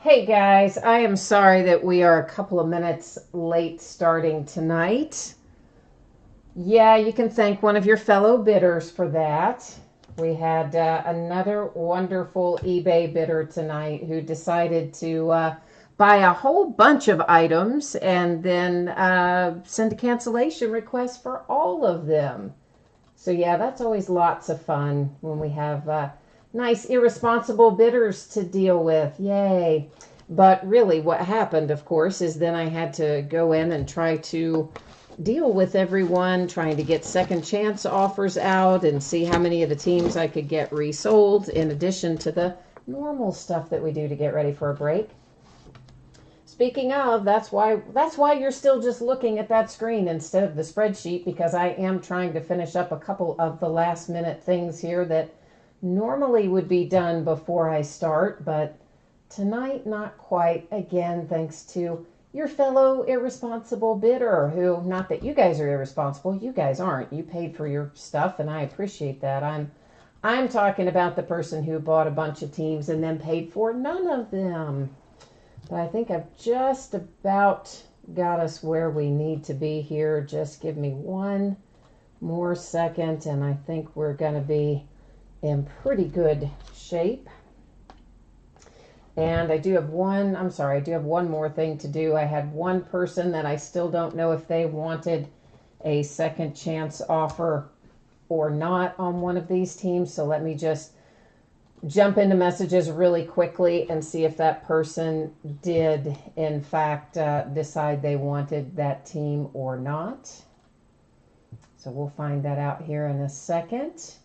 Hey guys, I am sorry that we are a couple of minutes late starting tonight. Yeah, you can thank one of your fellow bidders for that. We had another wonderful eBay bidder tonight who decided to buy a whole bunch of items and then send a cancellation request for all of them. So, yeah, that's always lots of fun when we have nice, irresponsible bidders to deal with. Yay. But really, what happened, of course, is then I had to go in and try to deal with everyone, trying to get second chance offers out and see how many of the teams I could get resold, in addition to the normal stuff that we do to get ready for a break. Speaking of, that's why you're still just looking at that screen instead of the spreadsheet, because I am trying to finish up a couple of the last minute things here that normally would be done before I start, but tonight not quite. Again, thanks to your fellow irresponsible bidder who, not that you guys are irresponsible, you guys aren't. You paid for your stuff and I appreciate that. I'm talking about the person who bought a bunch of teams and then paid for none of them. But I think I've just about got us where we need to be here. Just give me one more second and I think we're going to be in pretty good shape. And I do have one more thing to do. I had one person that I still don't know if they wanted a second chance offer or not on one of these teams. So let me just jump into messages really quickly and see if that person did, in fact, decide they wanted that team or not. So we'll find that out here in a second.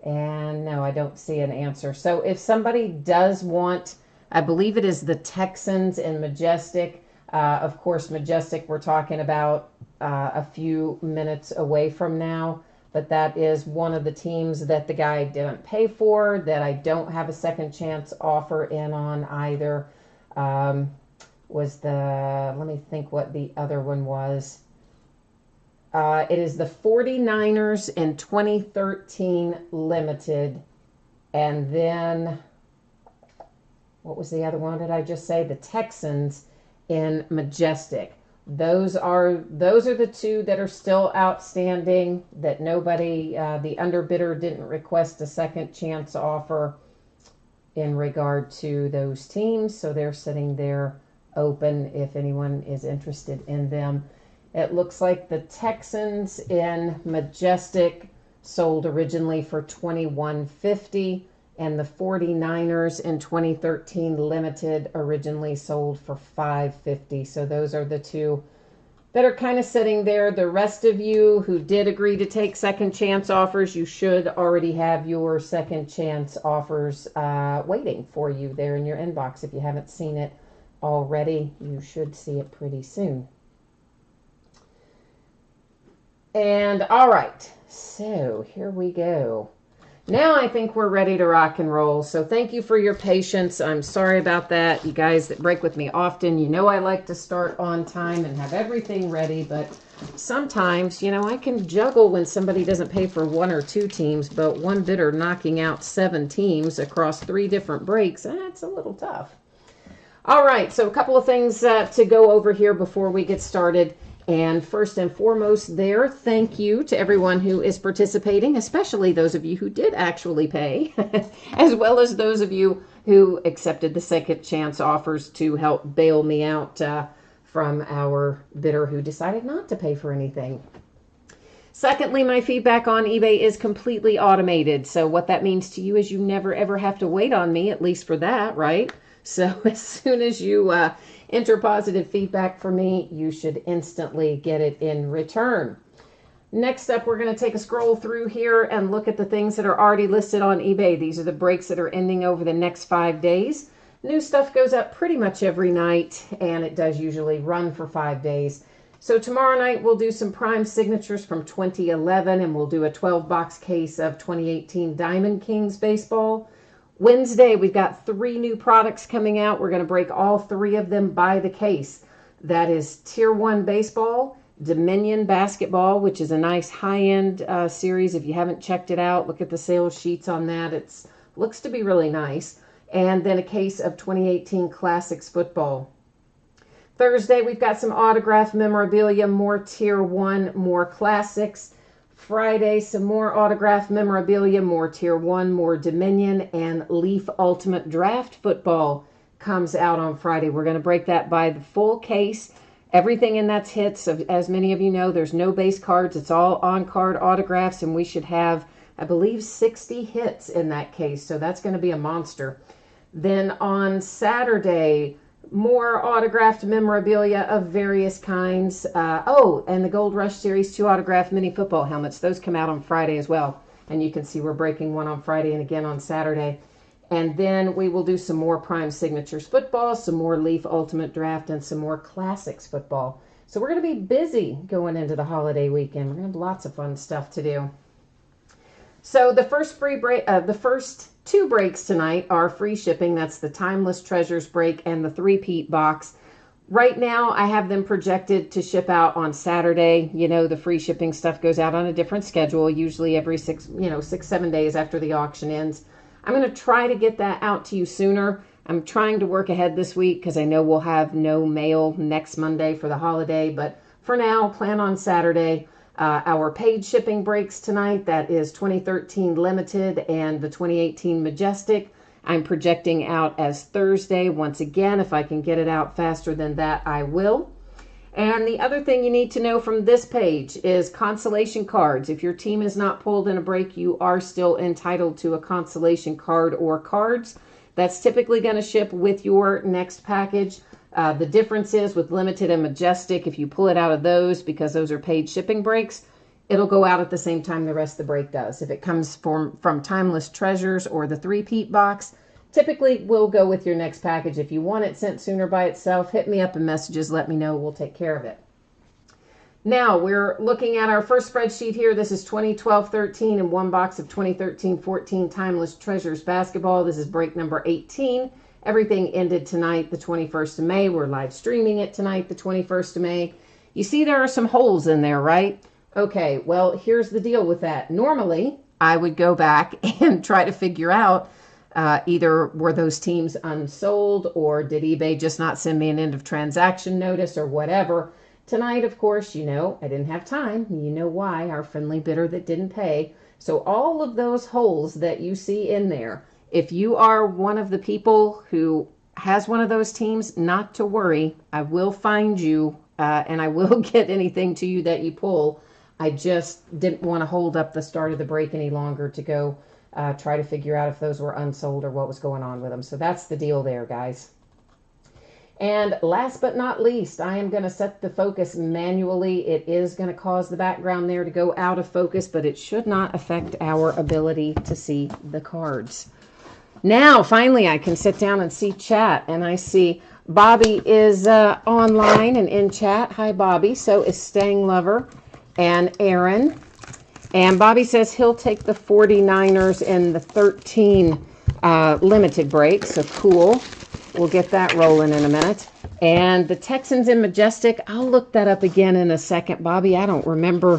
And no, I don't see an answer. So if somebody does want, I believe it is the Texans and Majestic. Of course, Majestic we're talking about a few minutes away from now. But that is one of the teams that the guy didn't pay for, that I don't have a second chance offer in on either. Let me think what the other one was. It is the 49ers in 2013 limited. And then, what was the other one did I just say? The Texans in majestic. Those are the two that are still outstanding, that nobody, the underbidder didn't request a second chance offer in regard to those teams. So they're sitting there open if anyone is interested in them. It looks like the Texans in majestic sold originally for $21.50, and the 49ers in 2013 limited originally sold for $5.50. So those are the two that are kind of sitting there. The rest of you who did agree to take second chance offers, you should already have your second chance offers waiting for you there in your inbox. If you haven't seen it already, you should see it pretty soon. And all right, so here we go. Now I think we're ready to rock and roll. So thank you for your patience. I'm sorry about that. You guys that break with me often, you know I like to start on time and have everything ready, but sometimes, I can juggle when somebody doesn't pay for one or two teams, but one bidder knocking out 7 teams across 3 different breaks, that's a little tough. All right, so a couple of things to go over here before we get started. And first and foremost there, thank you to everyone who is participating, especially those of you who did actually pay, as well as those of you who accepted the second chance offers to help bail me out from our bidder who decided not to pay for anything. Secondly, my feedback on eBay is completely automated. So what that means to you is you never ever have to wait on me, at least for that, right? So as soon as you enter positive feedback for me, you should instantly get it in return. Next up, we're going to take a scroll through here and look at the things that are already listed on eBay. These are the breaks that are ending over the next 5 days. New stuff goes up pretty much every night, and it does usually run for 5 days. So tomorrow night, we'll do some prime signatures from 2011, and we'll do a 12-box case of 2018 Diamond Kings baseball. Wednesday, we've got 3 new products coming out. We're going to break all 3 of them by the case. That is Tier 1 Baseball, Dominion Basketball, which is a nice high-end series. If you haven't checked it out, look at the sales sheets on that. It looks to be really nice. and then a case of 2018 Classics football. Thursday, we've got some autographed memorabilia, more Tier 1, more Classics. Friday, some more autographed memorabilia, more Tier 1, more Dominion, and Leaf Ultimate Draft football comes out on Friday. We're going to break that by the full case. Everything in that's hits. As many of you know, there's no base cards. It's all on-card autographs, and we should have, I believe, 60 hits in that case. So that's going to be a monster. Then on Saturday, more autographed memorabilia of various kinds. And the Gold Rush Series 2 autographed mini football helmets. Those come out on Friday as well. And you can see we're breaking one on Friday and again on Saturday. And then we will do some more Prime Signatures football, some more Leaf Ultimate Draft, and some more Classics football. So we're going to be busy going into the holiday weekend. We're going to have lots of fun stuff to do. So the first two breaks tonight are free shipping. That's the Timeless Treasures break and the 3-peat box. Right now, I have them projected to ship out on Saturday. You know, the free shipping stuff goes out on a different schedule, usually every 6-7 days after the auction ends. I'm going to try to get that out to you sooner. I'm trying to work ahead this week because I know we'll have no mail next Monday for the holiday. But for now, plan on Saturday. Our paid shipping breaks tonight, that is 2013 Limited and the 2018 Majestic. I'm projecting out as Thursday. Once again, if I can get it out faster than that, I will. And the other thing you need to know from this page is consolation cards. If your team is not pulled in a break, you are still entitled to a consolation card or cards. That's typically going to ship with your next package. The difference is with Limited and Majestic, if you pull it out of those, because those are paid shipping breaks, it'll go out at the same time the rest of the break does. If it comes from Timeless Treasures or the 3-peat box, typically we'll go with your next package. If you want it sent sooner by itself, hit me up in messages, let me know, we'll take care of it. Now, we're looking at our first spreadsheet here. This is 2012-13 and one box of 2013-14 Timeless Treasures basketball. This is break number 18. Everything ended tonight, the 21st of May. We're live streaming it tonight, the 21st of May. You see there are some holes in there, right? Okay, well, here's the deal with that. Normally, I would go back and try to figure out either were those teams unsold or did eBay just not send me an end of transaction notice or whatever. Tonight, of course, you know, I didn't have time. You know why, our friendly bidder that didn't pay. So all of those holes that you see in there, if you are one of the people who has one of those teams, not to worry. I will find you and I will get anything to you that you pull. I just didn't want to hold up the start of the break any longer to go try to figure out if those were unsold or what was going on with them. So that's the deal there, guys. And last but not least, I am going to set the focus manually. It is going to cause the background there to go out of focus, but it should not affect our ability to see the cards. Now, finally, I can sit down and see chat, and I see Bobby is online and in chat. Hi, Bobby. So is Stang Lover and Aaron. And Bobby says he'll take the 49ers in the 13 limited break, so cool. We'll get that rolling in a minute. And the Texans in Majestic, I'll look that up again in a second. Bobby, I don't remember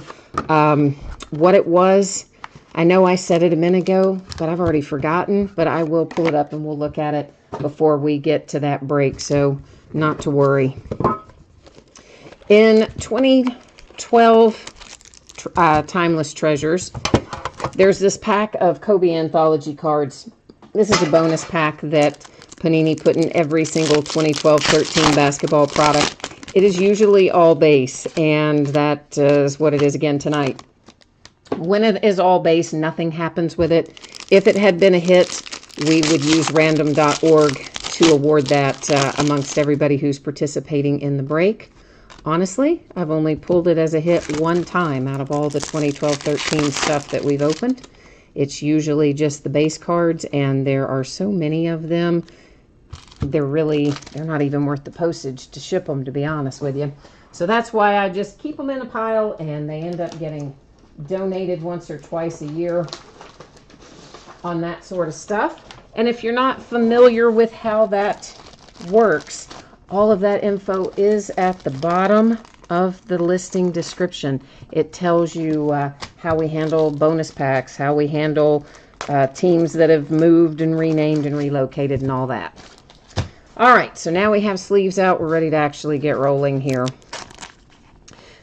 what it was. I know I said it a minute ago, but I've already forgotten. But I will pull it up and we'll look at it before we get to that break, so not to worry. In 2012 Timeless Treasures, there's this pack of Kobe Anthology cards. This is a bonus pack that Panini put in every single 2012-13 basketball product. It is usually all base, and that is what it is again tonight. When it is all base, nothing happens with it. If it had been a hit, we would use random.org to award that amongst everybody who's participating in the break. Honestly, I've only pulled it as a hit one time out of all the 2012-13 stuff that we've opened. It's usually just the base cards, and there are so many of them. They're not even worth the postage to ship them, to be honest with you. So that's why I just keep them in a pile, and they end up getting donated once or twice a year on that sort of stuff. And if you're not familiar with how that works, all of that info is at the bottom of the listing description. It tells you how we handle bonus packs, how we handle teams that have moved and renamed and relocated and all that. All right, so now we have sleeves out. We're ready to actually get rolling here.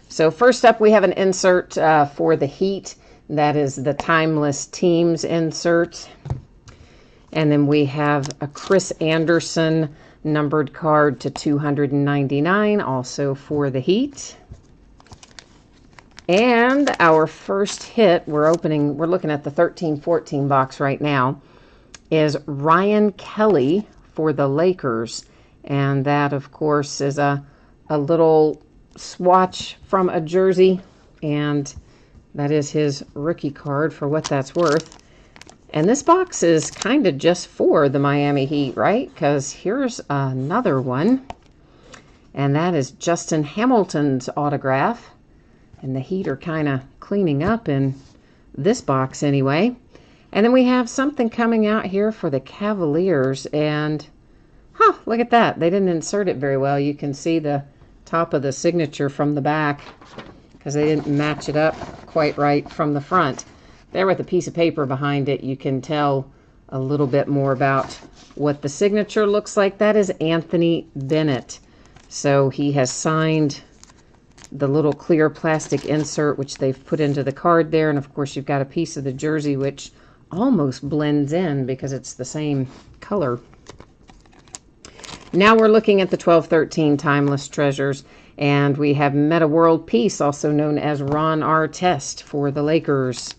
So first up, we have an insert for the Heat. That is the Timeless Teams insert. And then we have a Chris Anderson numbered card to 299, also for the Heat. And our first hit, we're looking at the 13-14 box right now, is Ryan Kelly for the Lakers. And that, of course, is a little swatch from a jersey. And that is his rookie card for what that's worth. And this box is kind of just for the Miami Heat, right? Because here's another one. And that is Justin Hamilton's autograph. And the Heat are kind of cleaning up in this box anyway. And then we have something coming out here for the Cavaliers. And, look at that. They didn't insert it very well. You can see the top of the signature from the back because they didn't match it up quite right from the front. There with a piece of paper behind it, you can tell a little bit more about what the signature looks like. That is Anthony Bennett. So he has signed the little clear plastic insert, which they've put into the card there. And, of course, you've got a piece of the jersey, which almost blends in because it's the same color. Now we're looking at the 12-13 Timeless Treasures. And we have Meta World Peace, also known as Ron Artest for the Lakers.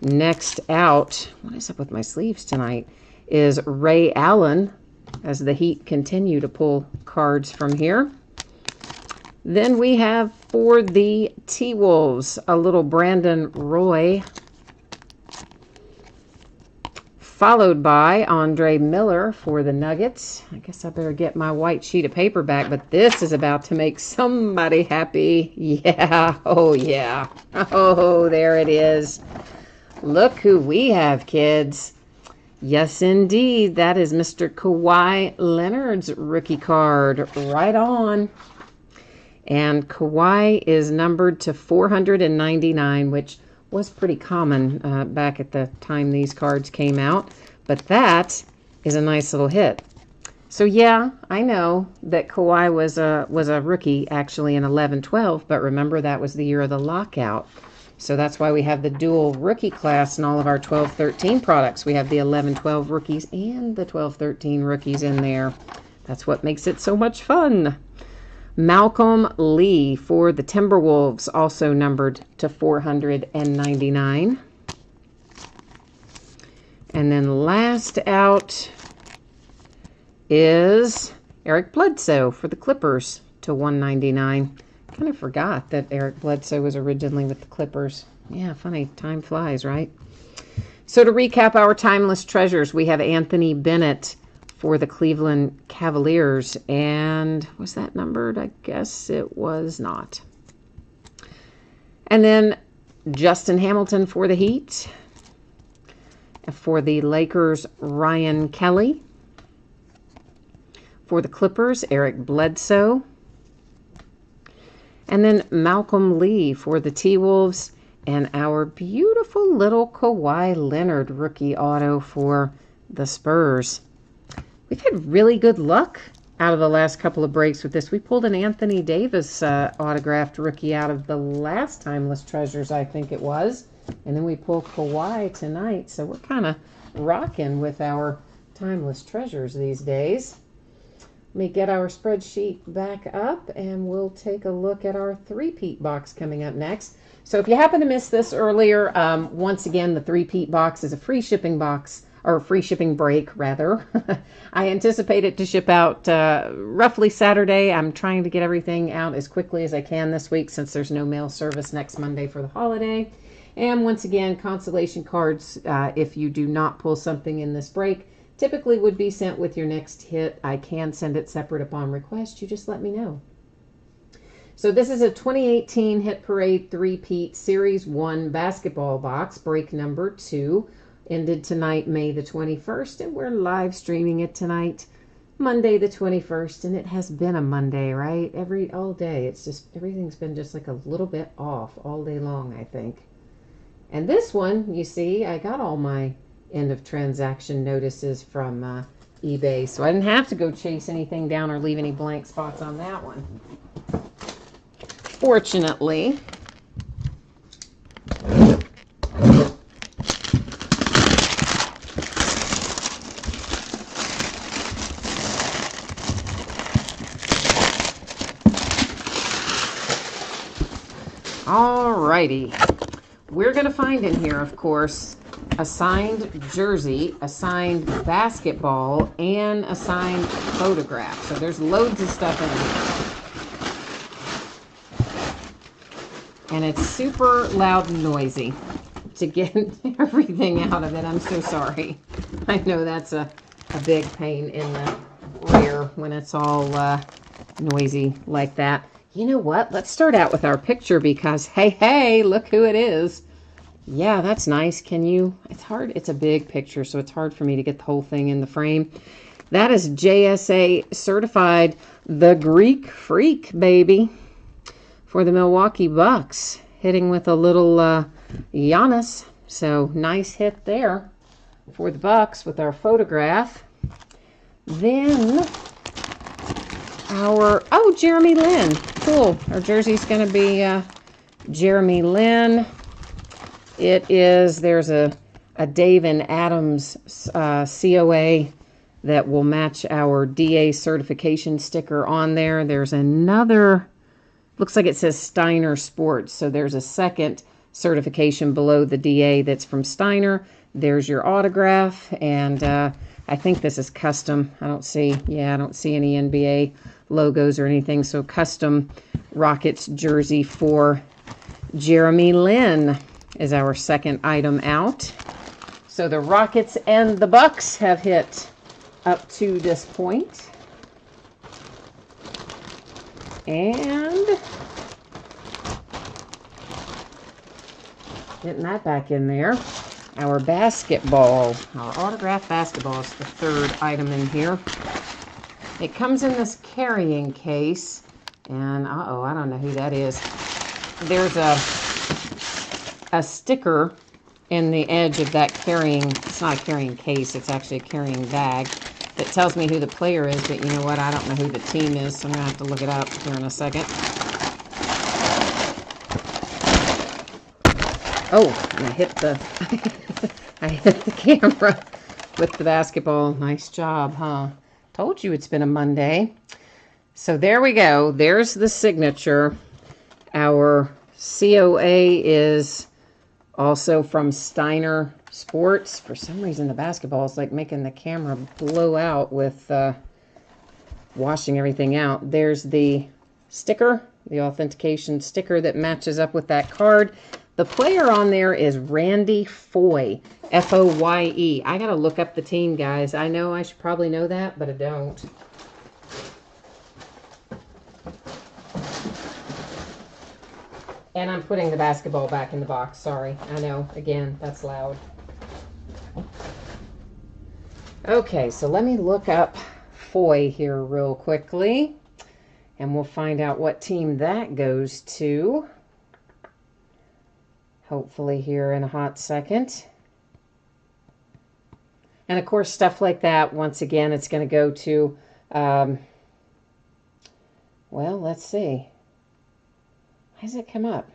Next out, what is up with my sleeves tonight, is Ray Allen, as the Heat continue to pull cards from here. Then we have for the T-Wolves, a little Brandon Roy, followed by Andre Miller for the Nuggets. I guess I better get my white sheet of paper back, but this is about to make somebody happy. Yeah, oh yeah. Oh, there it is. Look who we have, kids. Yes, indeed. That is Mr. Kawhi Leonard's rookie card. Right on. And Kawhi is numbered to 499, which was pretty common back at the time these cards came out. But that is a nice little hit. So, yeah, I know that Kawhi was a rookie actually in 11-12, but remember that was the year of the lockout. So that's why we have the dual rookie class in all of our 12-13 products. We have the 11-12 rookies and the 12-13 rookies in there. That's what makes it so much fun. Malcolm Lee for the Timberwolves, also numbered to 499. And then last out is Eric Bledsoe for the Clippers to 199. Kind of forgot that Eric Bledsoe was originally with the Clippers. Yeah, funny. Time flies, right? So to recap our Timeless Treasures, we have Anthony Bennett for the Cleveland Cavaliers. And was that numbered? I guess it was not. And then Justin Hamilton for the Heat. For the Lakers, Ryan Kelly. For the Clippers, Eric Bledsoe. And then Malcolm Lee for the T-Wolves, and our beautiful little Kawhi Leonard rookie auto for the Spurs. We've had really good luck out of the last couple of breaks with this. We pulled an Anthony Davis autographed rookie out of the last Timeless Treasures, I think it was. And then we pulled Kawhi tonight. So we're kind of rocking with our Timeless Treasures these days. Let me get our spreadsheet back up and we'll take a look at our three-peat box coming up next. So if you happen to miss this earlier, once again, the three-peat box is a free shipping box, or free shipping break, rather. I anticipate it to ship out roughly Saturday. I'm trying to get everything out as quickly as I can this week since there's no mail service next Monday for the holiday. And once again, consolation cards, if you do not pull something in this break, typically would be sent with your next hit. I can send it separate upon request. You just let me know. So this is a 2018 Hit Parade 3-peat Series 1 basketball box, break number 2. Ended tonight, May the 21st, and we're live streaming it tonight, Monday the 21st, and it has been a Monday, right? All day. It's just, everything's been just like a little bit off all day long, I think. And this one, you see, I got all my end of transaction notices from eBay. So I didn't have to go chase anything down or leave any blank spots on that one. Fortunately. Alrighty, we're going to find in here, of course, a signed jersey, a signed basketball, and a signed photograph. So there's loads of stuff in here. And it's super loud and noisy to get everything out of it. I'm so sorry. I know that's a big pain in the rear when it's all noisy like that. You know what? Let's start out with our picture because, hey, look who it is. Yeah, that's nice. Can you? It's hard. It's a big picture, so it's hard for me to get the whole thing in the frame. That is JSA certified, the Greek Freak, baby, for the Milwaukee Bucks, hitting with a little Giannis. So nice hit there for the Bucks with our photograph. Then Jeremy Lin. Cool. Our jersey's going to be Jeremy Lin. There's a Dave and Adams COA that will match our DA certification sticker on there. There's another, looks like it says Steiner Sports. So there's a second certification below the DA that's from Steiner. There's your autograph. And I think this is custom. I don't see any NBA logos or anything. So custom Rockets jersey for Jeremy Lin is our second item out. So the Rockets and the Bucks have hit up to this point. And getting that back in there. Our basketball, our autographed basketball is the third item in here. It comes in this carrying case, and I don't know who that is. There's a sticker in the edge of that carrying, it's not a carrying case, it's actually a carrying bag that tells me who the player is, but you know what, I don't know who the team is, so I'm going to have to look it up here in a second. Oh, and I hit the camera with the basketball. Nice job, huh? Told you it's been a Monday. So there we go. There's the signature. Our COA is also from Steiner Sports. For some reason, the basketball is like making the camera blow out with washing everything out. There's the sticker, the authentication sticker that matches up with that card. The player on there is Randy Foye, F-O-Y-E. I got to look up the team, guys. I know I should probably know that, but I don't. And I'm putting the basketball back in the box. Sorry. I know. Again, that's loud. Okay, so let me look up Foye here real quickly. And we'll find out what team that goes to. Hopefully here in a hot second. And of course, stuff like that, once again, it's going to go to, well, let's see. Why does it come up?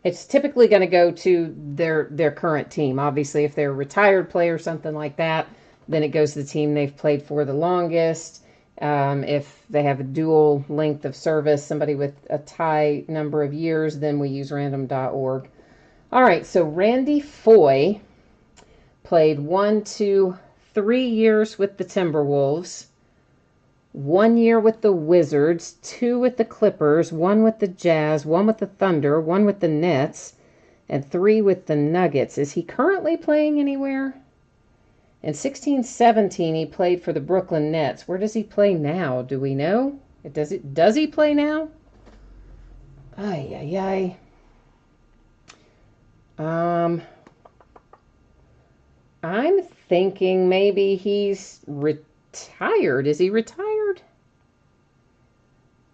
It's typically going to go to their current team. Obviously, if they're a retired player or something like that, then it goes to the team they've played for the longest. If they have a dual length of service, somebody with a tie number of years, then we use random.org. All right, so Randy Foye played 1, 2, 3 years with the Timberwolves, 1 year with the Wizards, 2 with the Clippers, 1 with the Jazz, 1 with the Thunder, 1 with the Nets, and 3 with the Nuggets. Is he currently playing anywhere? In 16-17, he played for the Brooklyn Nets. Where does he play now? Do we know? Does he play now? Ay. I'm thinking maybe he's retired. Is he retired?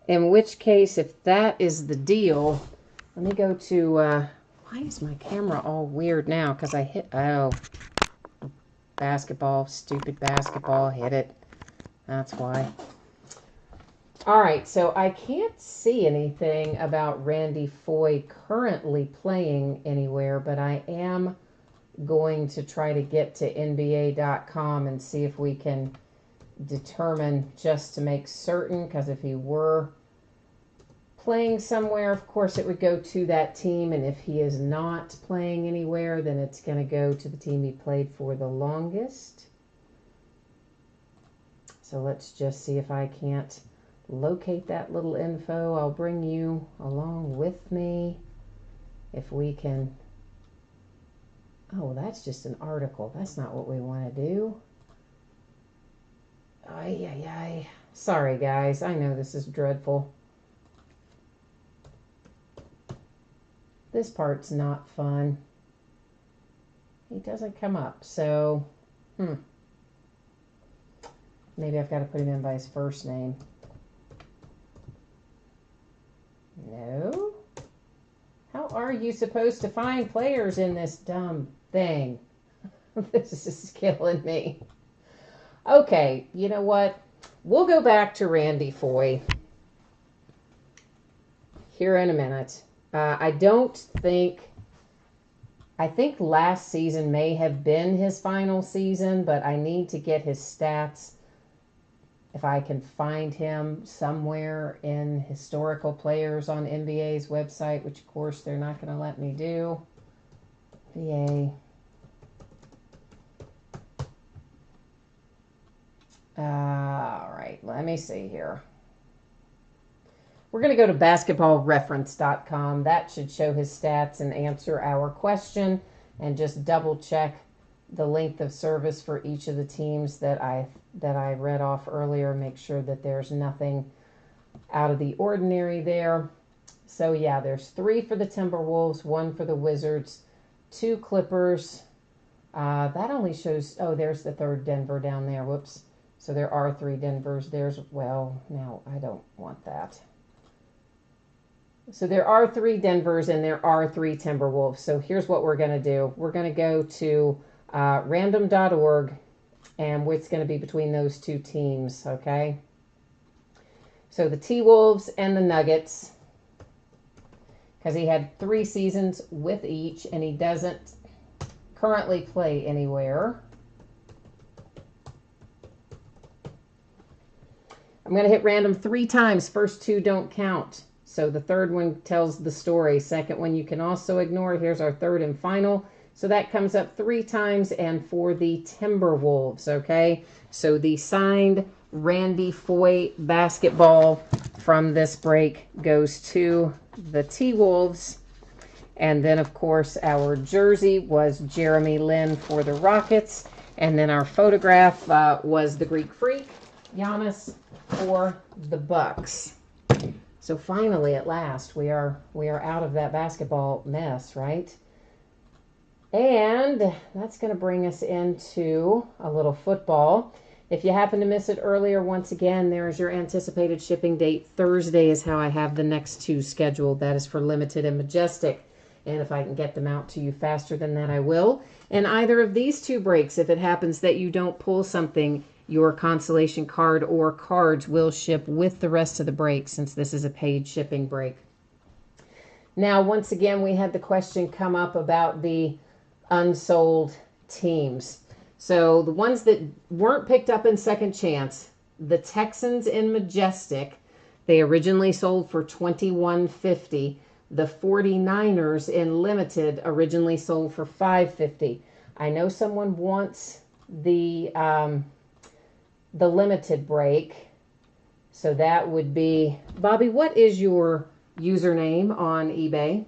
In which case, if that is the deal, let me go to, why is my camera all weird now? Because I hit, oh, Basketball, stupid basketball, hit it. That's why. All right, so I can't see anything about Randy Foye currently playing anywhere, but I am going to try to get to NBA.com and see if we can determine, just to make certain, because if he were playing somewhere, of course it would go to that team, and if he is not playing anywhere, then it's going to go to the team he played for the longest. So let's just see if I can't locate that little info. I'll bring you along with me if we can. Oh, that's just an article. That's not what we want to do. Ay, ay, ay. Sorry, guys. I know this is dreadful. This part's not fun. He doesn't come up, so maybe I've got to put him in by his first name. No? How are you supposed to find players in this dumb thing? This is killing me. Okay, you know what? We'll go back to Randy Foye here in a minute. I think last season may have been his final season, but I need to get his stats. If I can find him somewhere in historical players on NBA's website, which of course they're not going to let me do. VA. All right, let me see here. We're going to go to basketballreference.com. That should show his stats and answer our question, and just double check the length of service for each of the teams that I read off earlier. Make sure that there's nothing out of the ordinary there. So yeah, there's 3 for the Timberwolves, 1 for the Wizards, 2 Clippers. That only shows, oh, there's the 3rd Denver down there. Whoops. So there are 3 Denvers. There's, well, now I don't want that. So there are 3 Denvers and there are 3 Timberwolves. So here's what we're going to do. We're going to go to random.org, and it's going to be between those 2 teams, okay? So the T-Wolves and the Nuggets, because he had 3 seasons with each, and he doesn't currently play anywhere. I'm going to hit random 3 times. First 2 don't count. So the 3rd one tells the story. 2nd one you can also ignore. Here's our 3rd and final. So that comes up 3 times, and for the Timberwolves, okay? So the signed Randy Foye basketball from this break goes to the T-Wolves. And then, of course, our jersey was Jeremy Lin for the Rockets. And then our photograph was the Greek Freak, Giannis, for the Bucks. So finally, at last, we are out of that basketball mess, right? And that's going to bring us into a little football. If you happen to miss it earlier, once again, there's your anticipated shipping date. Thursday is how I have the next 2 scheduled. That is for Limited and Majestic. And if I can get them out to you faster than that, I will. And either of these 2 breaks, if it happens that you don't pull something, your consolation card or cards will ship with the rest of the break, since this is a paid shipping break. Now, once again, we had the question come up about the unsold teams. So the ones that weren't picked up in second chance, the Texans in Majestic, they originally sold for $21.50. The 49ers in Limited originally sold for $5.50. I know someone wants the Limited break. So that would be, Bobby, what is your username on eBay?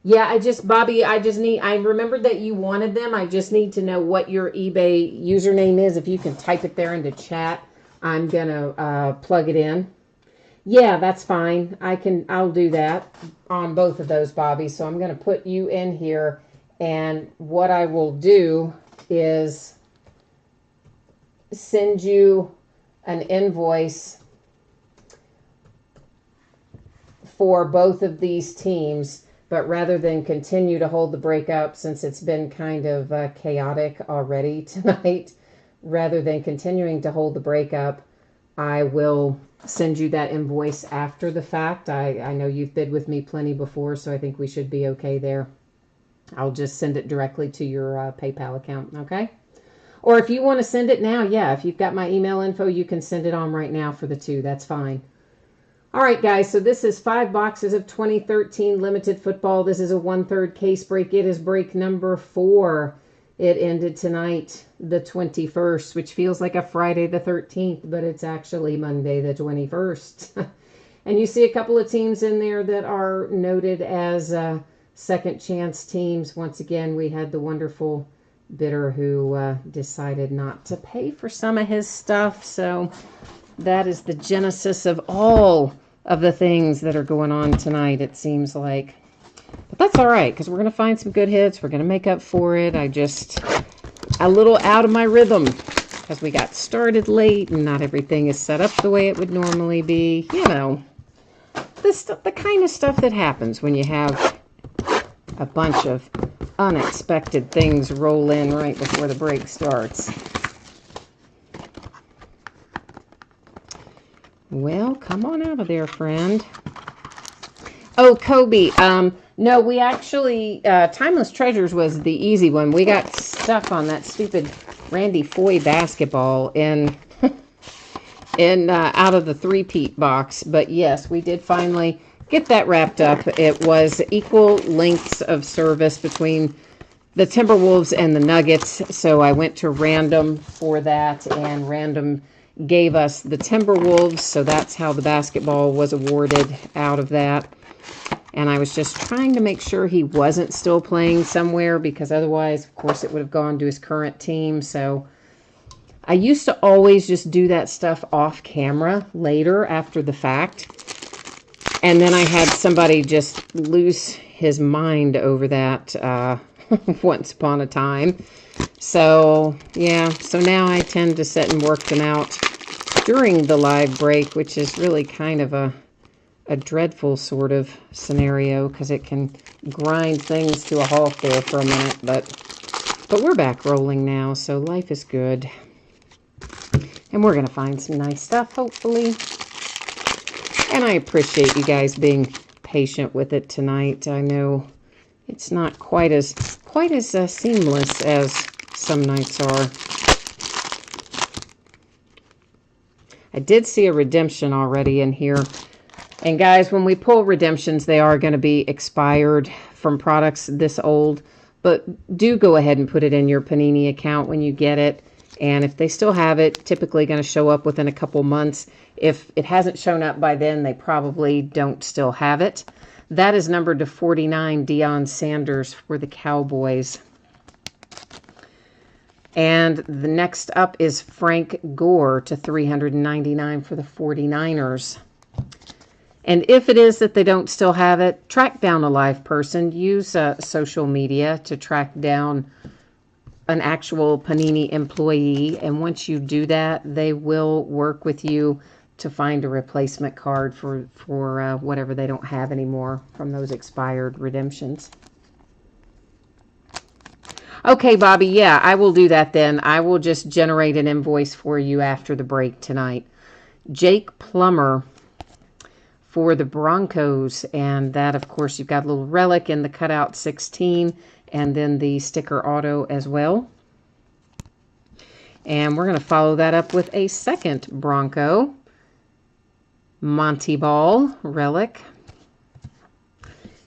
Yeah, I remembered that you wanted them. I just need to know what your eBay username is. If you can type it there into chat, I'm going to plug it in. Yeah, that's fine. I'll do that on both of those, Bobby. So I'm going to put you in here, and what I will do is send you an invoice for both of these teams, but rather than continue to hold the break up, since it's been kind of chaotic already tonight, rather than continuing to hold the break up, I will send you that invoice after the fact. I know you've bid with me plenty before, so I think we should be okay there. I'll just send it directly to your PayPal account, okay? Or if you want to send it now, yeah, if you've got my email info, you can send it on right now for the 2. That's fine. All right, guys, so this is 5 boxes of 2013 Limited Football. This is a 1/3 case break. It is break number 4. It ended tonight, the 21st, which feels like a Friday the 13th, but it's actually Monday the 21st. And you see a couple of teams in there that are noted as second chance teams. Once again, we had the wonderful bidder who decided not to pay for some of his stuff. So that is the genesis of all of the things that are going on tonight, it seems like. But that's all right, because we're going to find some good hits. We're going to make up for it. I just a little out of my rhythm because we got started late and not everything is set up the way it would normally be. You know, the kind of stuff that happens when you have a bunch of unexpected things roll in right before the break starts. Well, come on out of there, friend. Oh, Kobe. No, we actually, Timeless Treasures was the easy one. We got stuck on that stupid Randy Foy basketball in out of the 3-peat box. But yes, we did finally get that wrapped up. It was equal lengths of service between the Timberwolves and the Nuggets. So I went to Random for that, and Random gave us the Timberwolves. So that's how the basketball was awarded out of that. And I was just trying to make sure he wasn't still playing somewhere, because otherwise, of course, it would have gone to his current team. So I used to always just do that stuff off camera later after the fact. And then I had somebody just lose his mind over that once upon a time. So, yeah, so now I tend to sit and work them out during the live break, which is really kind of a dreadful sort of scenario, because it can grind things to a halt there for a minute, but we're back rolling now, so life is good. And we're going to find some nice stuff, hopefully. And I appreciate you guys being patient with it tonight. I know it's not quite as seamless as some nights are. I did see a redemption already in here. And guys, when we pull redemptions, they are going to be expired from products this old. But do go ahead and put it in your Panini account when you get it. And if they still have it, typically going to show up within a couple months. If it hasn't shown up by then, they probably don't still have it. That is numbered to 49, Deion Sanders for the Cowboys. And the next up is Frank Gore to 399 for the 49ers. And if it is that they don't still have it, track down a live person. Use social media to track down an actual Panini employee. And once you do that, they will work with you to find a replacement card for whatever they don't have anymore from those expired redemptions. Okay, Bobby, yeah, I will do that then. I will just generate an invoice for you after the break tonight. Jake Plummer for the Broncos, and that, of course, you've got a little relic in the cutout 16, and then the sticker auto as well. And we're going to follow that up with a second Bronco, Monty Ball relic.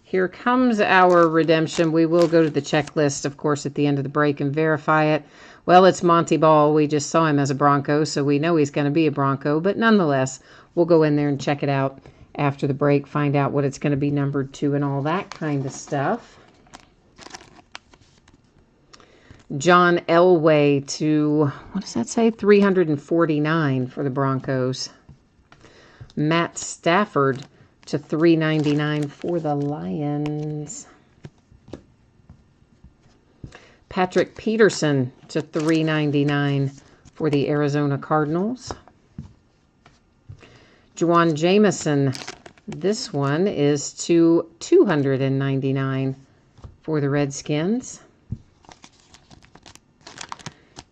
Here comes our redemption. We will go to the checklist, of course, at the end of the break and verify it. Well, it's Monty Ball. We just saw him as a Bronco, so we know he's going to be a Bronco, but nonetheless, we'll go in there and check it out after the break, find out what it's going to be numbered to and all that kind of stuff. John Elway to, what does that say? 349 for the Broncos. Matt Stafford to 399 for the Lions. Patrick Peterson to 399 for the Arizona Cardinals. Juwan Jamison This one is to 299 for the Redskins.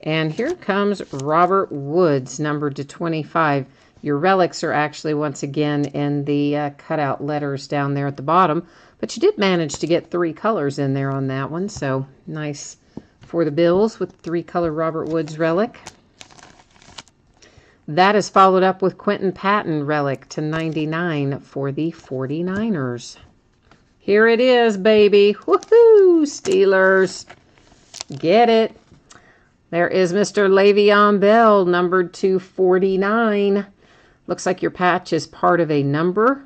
And here comes Robert Woods, numbered to 25. Your relics are actually, once again, in the cutout letters down there at the bottom. But you did manage to get 3 colors in there on that one. So nice for the Bills with 3-color Robert Woods relic. That is followed up with Quentin Patton relic to 99 for the 49ers. Here it is, baby. Woohoo, Steelers. Get it. There is Mr. Le'Veon Bell, numbered to 49. Looks like your patch is part of a number.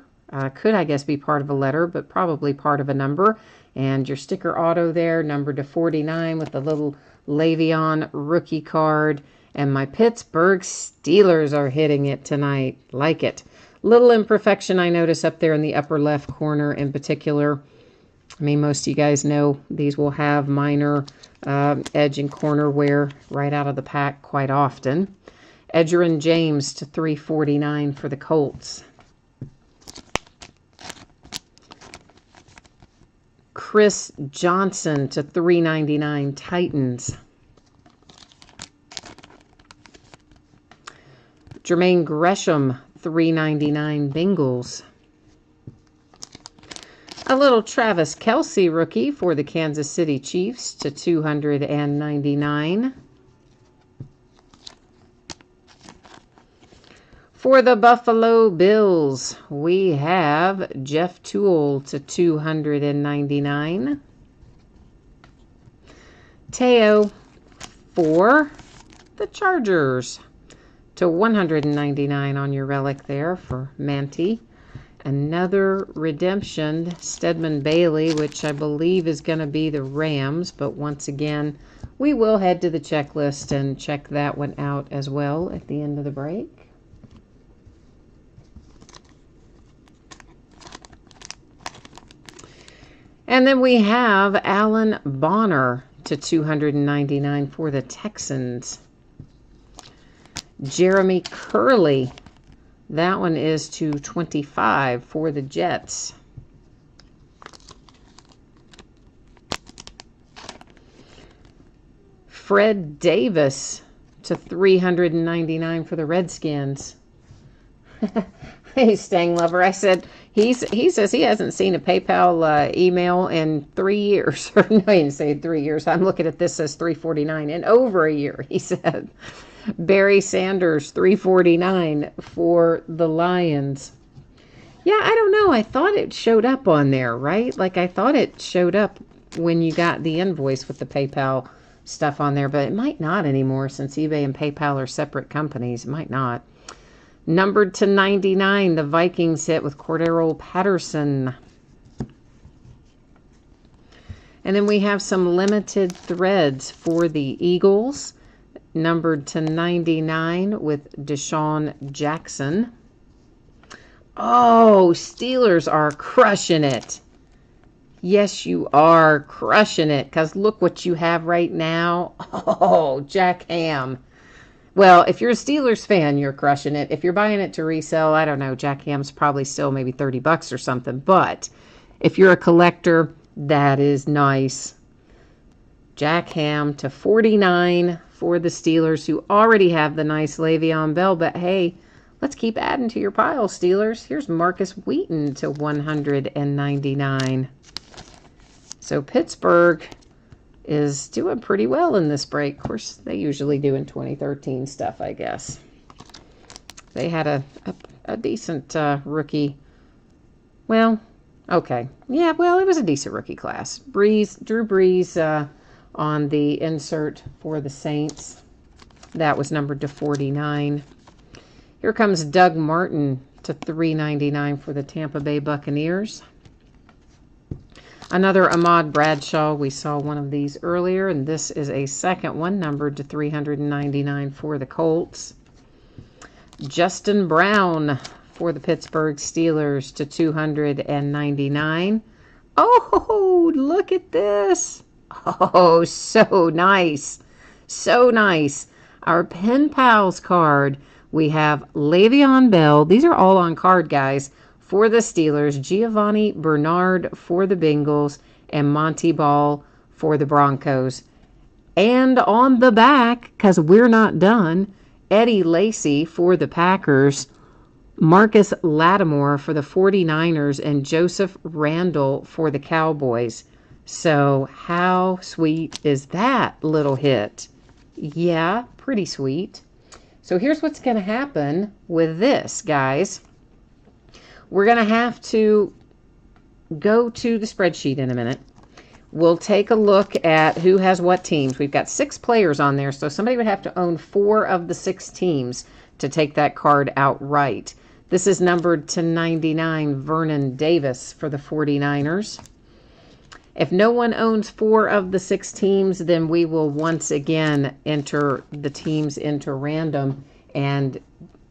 Could, I guess, be part of a letter, but probably part of a number. And your sticker auto there, numbered to 49 with the little Le'Veon rookie card. And my Pittsburgh Steelers are hitting it tonight. Like it. Little imperfection I notice up there in the upper left corner in particular. I mean, most of you guys know these will have minor edge and corner wear right out of the pack quite often. Edgerrin James to 349 for the Colts. Chris Johnson to 399 Titans. Jermaine Gresham, 399 Bengals. A little Travis Kelce rookie for the Kansas City Chiefs to 299. For the Buffalo Bills, we have Jeff Toole to 299. Teo for the Chargers to 199 on your relic there for Manti. Another redemption, Stedman Bailey, which I believe is going to be the Rams. But once again, we will head to the checklist and check that one out as well at the end of the break. And then we have Alan Bonner to 299 for the Texans. Jeremy Curley. That one is to 25 for the Jets. Fred Davis to 399 for the Redskins. Hey, Stang Lover, I said, he says he hasn't seen a PayPal email in 3 years. Or no, he didn't say 3 years. I'm looking at this as 349 in over a year, he said. Barry Sanders, 349 for the Lions. Yeah, I don't know. I thought it showed up on there, right? Like, I thought it showed up when you got the invoice with the PayPal stuff on there, but it might not anymore since eBay and PayPal are separate companies. It might not. Numbered to 99, the Vikings hit with Cordero Patterson. And then we have some limited threads for the Eagles. Numbered to 99 with Deshaun Jackson. Oh, Steelers are crushing it. Yes, you are crushing it, because look what you have right now. Oh, Jack Ham. Well, if you're a Steelers fan, you're crushing it. If you're buying it to resell, I don't know, Jack Ham's probably still maybe $30 or something. But if you're a collector, that is nice. Jack Ham to 49 for the Steelers, who already have the nice Le'Veon Bell. But hey, let's keep adding to your pile, Steelers. Here's Marcus Wheaton to 199. So Pittsburgh is doing pretty well in this break. Of course, they usually do in 2013 stuff, I guess. They had a decent rookie. Well, okay. Yeah, well, it was a decent rookie class. Drew Brees on the insert for the Saints. That was numbered to 49. Here comes Doug Martin to 399 for the Tampa Bay Buccaneers. Another Ahmad Bradshaw. We saw one of these earlier, and this is a second one, numbered to 399 for the Colts. Justin Brown for the Pittsburgh Steelers to 299. Oh, look at this. Oh, so nice. So nice. Our Pen Pals card. We have Le'Veon Bell. These are all on card, guys. for the Steelers, Giovanni Bernard for the Bengals, and Monty Ball for the Broncos. And on the back, because we're not done, Eddie Lacy for the Packers, Marcus Lattimore for the 49ers, and Joseph Randall for the Cowboys. So how sweet is that little hit? Yeah, pretty sweet. So here's what's going to happen with this, guys. We're going to have to go to the spreadsheet in a minute. We'll take a look at who has what teams. We've got 6 players on there, so somebody would have to own 4 of the 6 teams to take that card outright. This is numbered to 99, Vernon Davis for the 49ers. If no one owns 4 of the 6 teams, then we will once again enter the teams into random and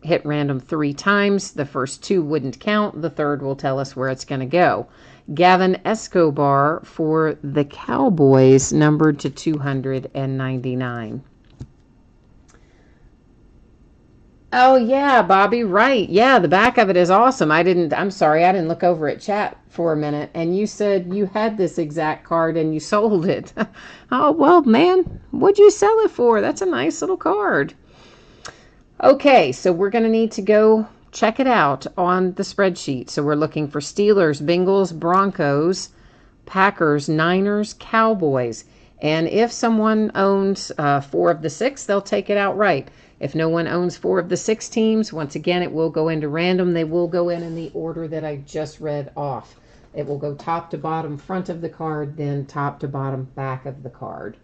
hit random 3 times. The first 2 wouldn't count. The third will tell us where it's going to go. Gavin Escobar for the Cowboys, numbered to 299. Oh, yeah, Bobby, right. Yeah, the back of it is awesome. I'm sorry, I didn't look over at chat for a minute, and you said you had this exact card and you sold it. Oh, well, man, what'd you sell it for? That's a nice little card. Okay, so we're going to need to go check it out on the spreadsheet. So we're looking for Steelers, Bengals, Broncos, Packers, Niners, Cowboys. And if someone owns 4 of the 6, they'll take it outright. If no one owns 4 of the 6 teams, once again, it will go into random. They will go in the order that I just read off. It will go top to bottom, front of the card, then top to bottom, back of the card.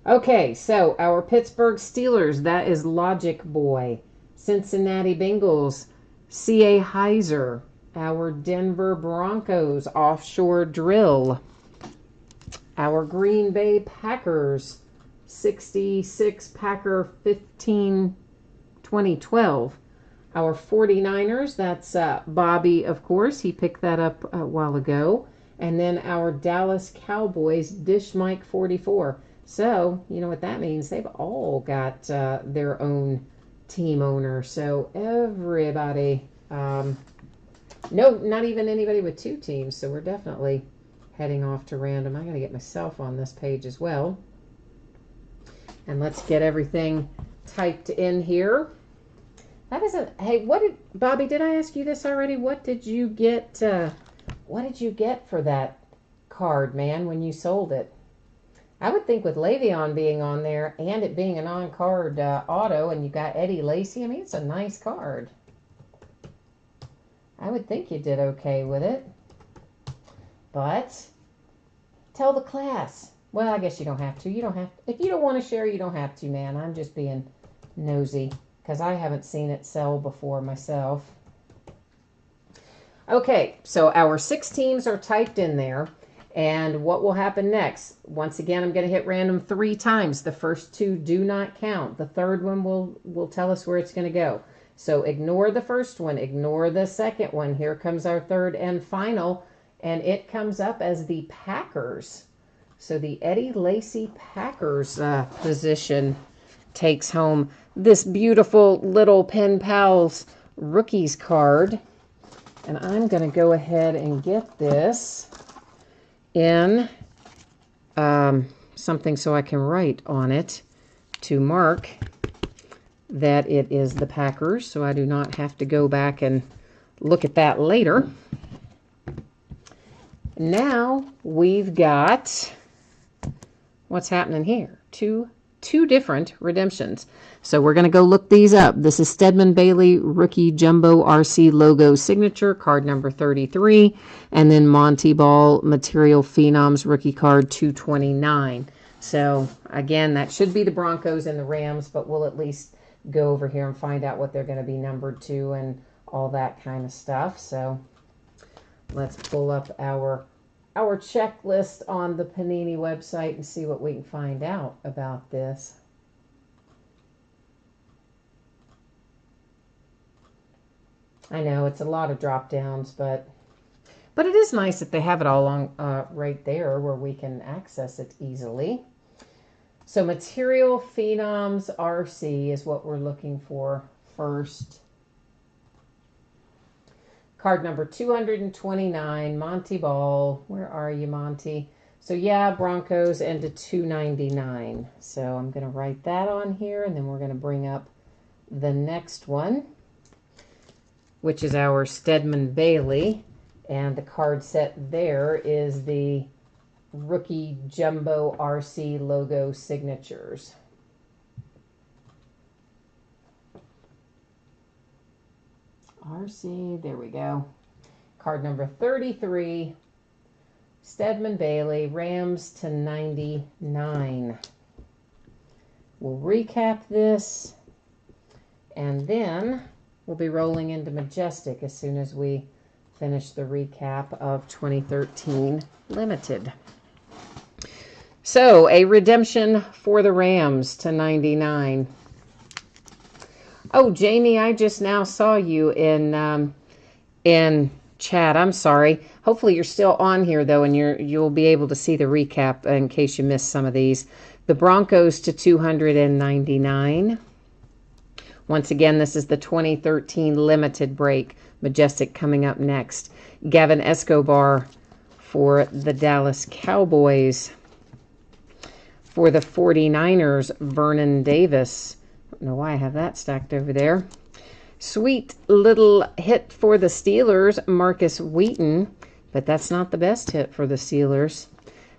Okay, so our Pittsburgh Steelers, that is Logic Boy. Cincinnati Bengals, C.A. Heiser. Our Denver Broncos, Offshore Drill. Our Green Bay Packers, 66 Packer 15 2012. Our 49ers, that's Bobby, of course. He picked that up a while ago. And then our Dallas Cowboys, Dish Mike 44. So, you know what that means. They've all got their own team owner. So everybody, no, not even anybody with 2 teams. So we're definitely heading off to random. I got to get myself on this page as well. And let's get everything typed in here. That isn't, hey, Bobby, did I ask you this already? What did you get for that card, man, when you sold it? I would think with Le'Veon being on there and it being an on-card auto and you got Eddie Lacy, I mean, it's a nice card. I would think you did okay with it. But tell the class. Well, I guess you don't have to. You don't have to. If you don't want to share, you don't have to, man. I'm just being nosy because I haven't seen it sell before myself. Okay, so our 6 teams are typed in there. And what will happen next? Once again, I'm going to hit random 3 times. The first 2 do not count. The third one will tell us where it's going to go. So ignore the first one. Ignore the second one. Here comes our third and final. And it comes up as the Packers. So the Eddie Lacy Packers position takes home this beautiful little Pen Pals Rookies card. And I'm going to go ahead and get this in something so I can write on it to mark that it is the Packers, so I do not have to go back and look at that later. Now we've got what's happening here. Two different redemptions. So we're going to go look these up. This is Stedman Bailey Rookie Jumbo RC Logo Signature, card number 33. And then Monty Ball Material Phenoms Rookie card 229. So again, that should be the Broncos and the Rams, but we'll at least go over here and find out what they're going to be numbered to and all that kind of stuff. So let's pull up our checklist on the Panini website and see what we can find out about this. I know it's a lot of drop downs, but it is nice that they have it all on right there where we can access it easily. So Material Phenoms RC is what we're looking for first. Card number 229, Monty Ball. Where are you, Monty? So yeah, Broncos and to 299. So I'm going to write that on here, and then we're going to bring up the next one, which is our Stedman Bailey. And the card set there is the Rookie Jumbo RC logo signatures. RC, there we go. Card number 33, Stedman Bailey, Rams to 99. We'll recap this, and then we'll be rolling into Majestic as soon as we finish the recap of 2013 Limited. So, a redemption for the Rams to 99. Oh, Jamie, I just now saw you in chat. I'm sorry. Hopefully you're still on here, though, and you'll be able to see the recap in case you missed some of these. The Broncos to 299. Once again, this is the 2013 Limited break. Majestic coming up next. Gavin Escobar for the Dallas Cowboys. For the 49ers, Vernon Davis. I don't know why I have that stacked over there. Sweet little hit for the Steelers, Marcus Wheaton. But that's not the best hit for the Steelers.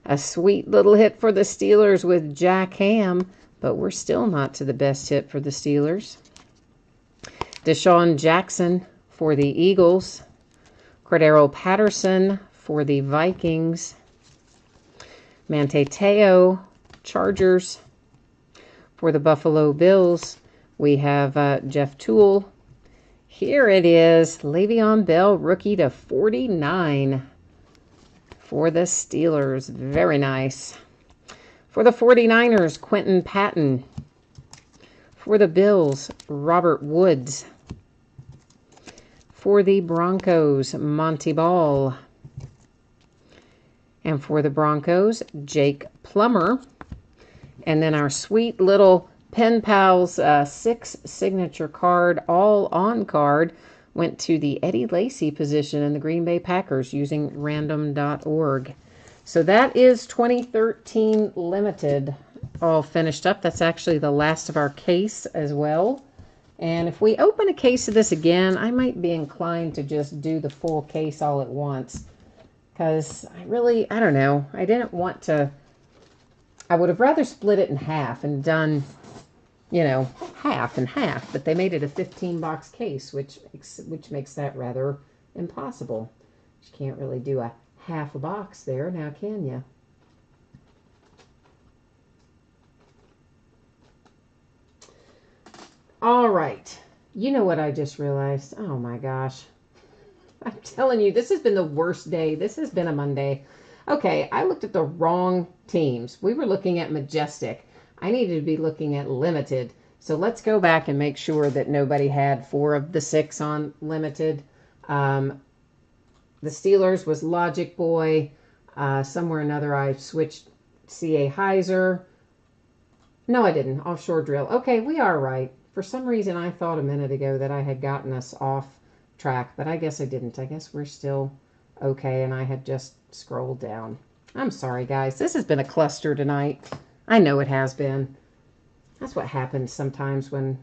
A sweet little hit for the Steelers with Jack Ham. But we're still not to the best hit for the Steelers. Deshaun Jackson for the Eagles. Cordero Patterson for the Vikings. Manti Te'o, Chargers. For the Buffalo Bills, we have Jeff Toole. Here it is, Le'Veon Bell, rookie to 49 for the Steelers. Very nice. For the 49ers, Quentin Patton. For the Bills, Robert Woods. For the Broncos, Monty Ball. And for the Broncos, Jake Plummer. And then our sweet little Pen Pals 6 signature card, all on card, went to the Eddie Lacy position in the Green Bay Packers using random.org. So that is 2013 Limited all finished up. That's actually the last of our case as well. And if we open a case of this again, I might be inclined to just do the full case all at once. Because I don't know. I didn't want to... I would have rather split it in half and done, half and half. But they made it a 15-box case, which makes that rather impossible. You can't really do a half a box there, now can you? All right. You know what I just realized? Oh, my gosh. I'm telling you, this has been the worst day. This has been a Monday. Okay, I looked at the wrong teams. We were looking at Majestic. I needed to be looking at Limited. So let's go back and make sure that nobody had 4 of the 6 on Limited. The Steelers was Logic Boy. Somewhere or another I switched C.A. Heiser. No, I didn't. Offshore Drill. Okay, we are right. For some reason, I thought a minute ago that I had gotten us off track, but I guess I didn't. I guess we're still okay, and I had just scrolled down. I'm sorry, guys. This has been a cluster tonight. I know it has been. That's what happens sometimes when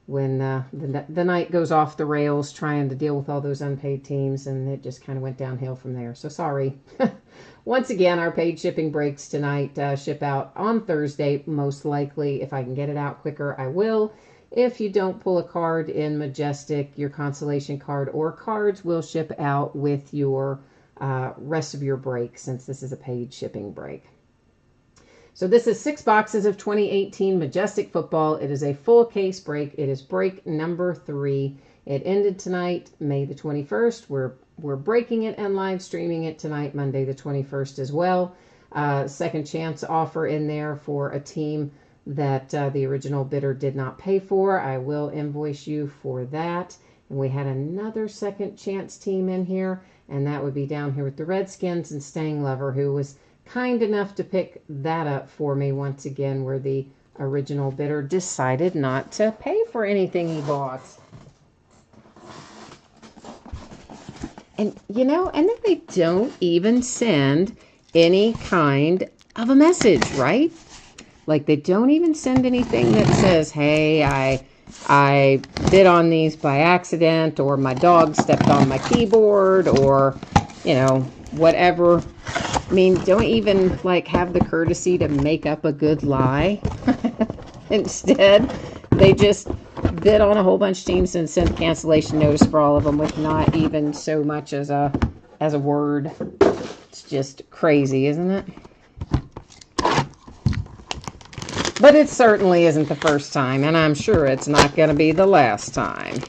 the night goes off the rails trying to deal with all those unpaid teams, and it just kind of went downhill from there. So sorry. Once again, our paid shipping breaks tonight ship out on Thursday, most likely. If I can get it out quicker, I will. If you don't pull a card in Majestic, your consolation card or cards will ship out with your rest of your break, since this is a paid shipping break. So this is 6 boxes of 2018 Majestic Football. It is a full case break. It is break number 3. It ended tonight, May the 21st. We're breaking it and live streaming it tonight, Monday the 21st as well. Second chance offer in there for a team that the original bidder did not pay for. I will invoice you for that. And we had another second chance team in here, and that would be down here with the Redskins and Staying Lover, who was kind enough to pick that up for me once again, where the original bidder decided not to pay for anything he bought. And, you know, and then they don't even send any kind of a message, right? Like they don't even send anything that says, hey, I bid on these by accident, or my dog stepped on my keyboard, or, you know, whatever. I mean, don't even like have the courtesy to make up a good lie. Instead, they just bid on a whole bunch of teams and sent cancellation notice for all of them with not even so much as a word. It's just crazy, isn't it? But it certainly isn't the first time, and I'm sure it's not going to be the last time.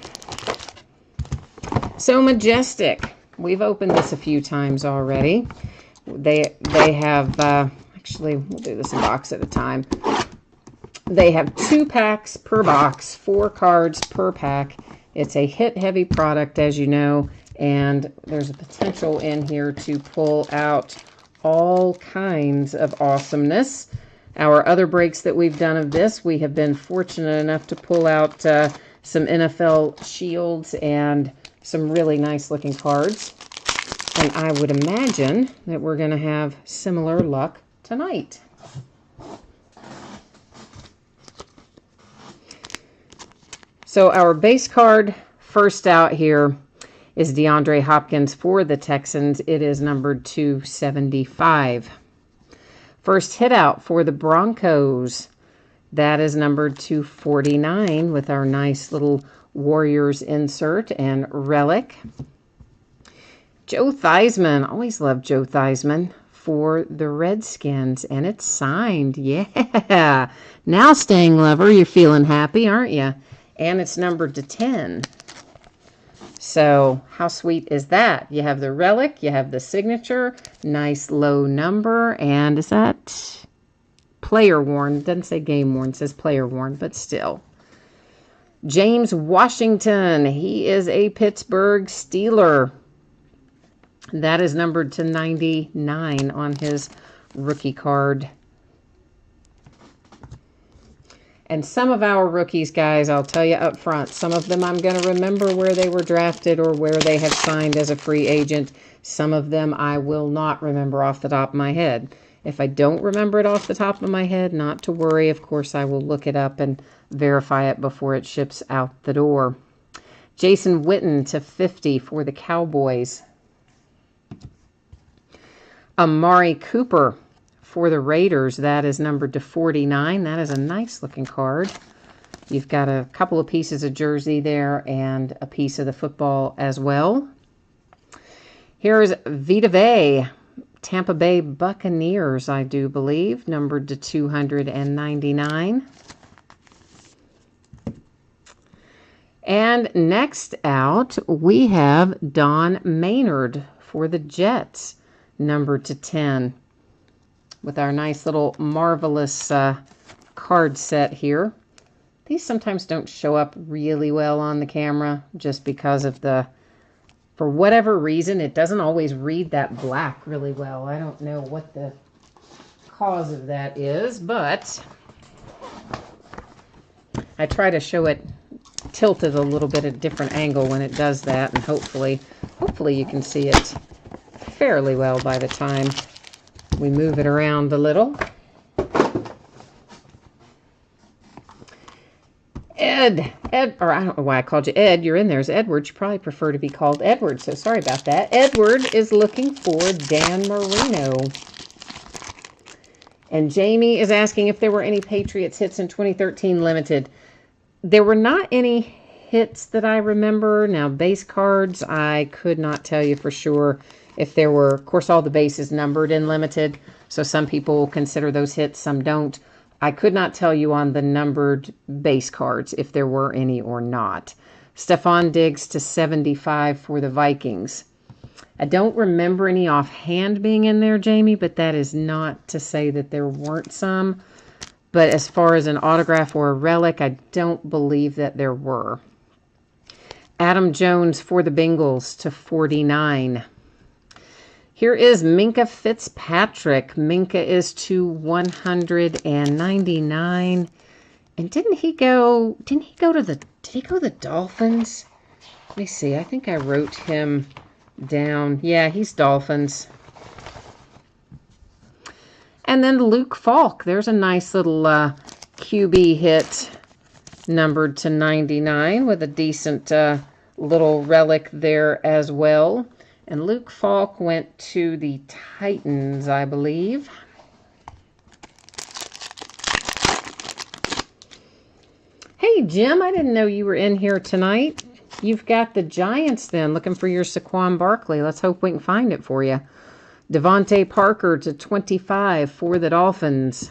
So Majestic, we've opened this a few times already. They have, actually, we'll do this a box at a time. They have 2 packs per box, 4 cards per pack. It's a hit-heavy product, as you know, and there's a potential in here to pull out all kinds of awesomeness. Our other breaks that we've done of this, we have been fortunate enough to pull out some NFL shields and some really nice looking cards. And I would imagine that we're going to have similar luck tonight. So our base card first out here is DeAndre Hopkins for the Texans. It is numbered 275. First hit out for the Broncos. That is numbered 249 with our nice little Warriors insert and relic. Joe Theismann. Always love Joe Theismann for the Redskins. And it's signed. Yeah. Now, Staying Lover, you're feeling happy, aren't you? And it's numbered to 10. So how sweet is that? You have the relic, you have the signature, nice low number, and is that player worn? It doesn't say game worn, it says player worn, but still. James Washington, he is a Pittsburgh Steeler. That is numbered to 99 on his rookie card. And some of our rookies, guys, I'll tell you up front, some of them I'm going to remember where they were drafted or where they have signed as a free agent. Some of them I will not remember off the top of my head. If I don't remember it off the top of my head, not to worry. Of course, I will look it up and verify it before it ships out the door. Jason Witten to 50 for the Cowboys. Amari Cooper for the Raiders, that is numbered to 49. That is a nice looking card. You've got a couple of pieces of jersey there and a piece of the football as well. Here's Vita Vea, Tampa Bay Buccaneers, I do believe, numbered to 299. And next out, we have Don Maynard for the Jets, numbered to 10. With our nice little marvelous card set here. These sometimes don't show up really well on the camera just because of for whatever reason, it doesn't always read that black really well. I don't know what the cause of that is, but I try to show it tilted a little bit at a different angle when it does that, and hopefully you can see it fairly well by the time we move it around a little. Ed, or I don't know why I called you Ed. You're in there as Edward. You probably prefer to be called Edward, so sorry about that. Edward is looking for Dan Marino. And Jamie is asking if there were any Patriots hits in 2013 limited. There were not any hits that I remember. Now, base cards, I could not tell you for sure if there were. Of course, all the bases numbered in limited, so some people consider those hits, some don't. I could not tell you on the numbered base cards if there were any or not. Stephon Diggs to 75 for the Vikings. I don't remember any offhand being in there, Jamie, but that is not to say that there weren't some. But as far as an autograph or a relic, I don't believe that there were. Adam Jones for the Bengals to 49. Here is Minka Fitzpatrick. Minka is to 199. And did he go to the Dolphins? Let me see. I think I wrote him down. Yeah, he's Dolphins. And then Luke Falk. There's a nice little QB hit, numbered to 99, with a decent little relic there as well. And Luke Falk went to the Titans, I believe. Hey, Jim, I didn't know you were in here tonight. You've got the Giants then, looking for your Saquon Barkley. Let's hope we can find it for you. Devontae Parker to 25 for the Dolphins.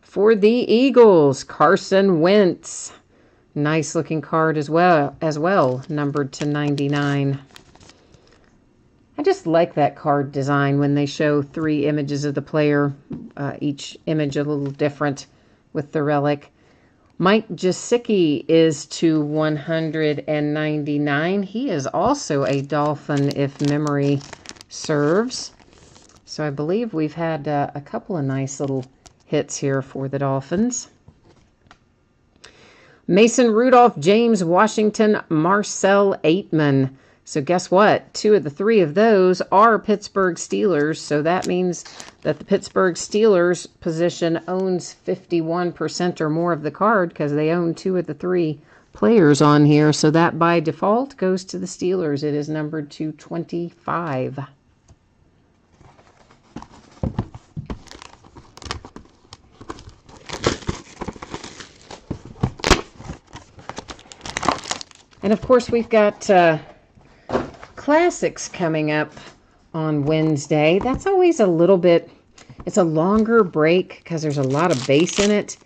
For the Eagles, Carson Wentz. Nice looking card as well, numbered to 99. I just like that card design when they show 3 images of the player, each image a little different with the relic. Mike Gesicki is to 199. He is also a Dolphin if memory serves. So I believe we've had a couple of nice little hits here for the Dolphins. Mason Rudolph, James Washington, Marcel Aitman. So guess what? 2 of the 3 of those are Pittsburgh Steelers. So that means that the Pittsburgh Steelers position owns 51% or more of the card because they own 2 of the 3 players on here. So that by default goes to the Steelers. It is numbered to 25. And of course, we've got Classics coming up on Wednesday. That's always a little bit, it's a longer break because there's a lot of base in it,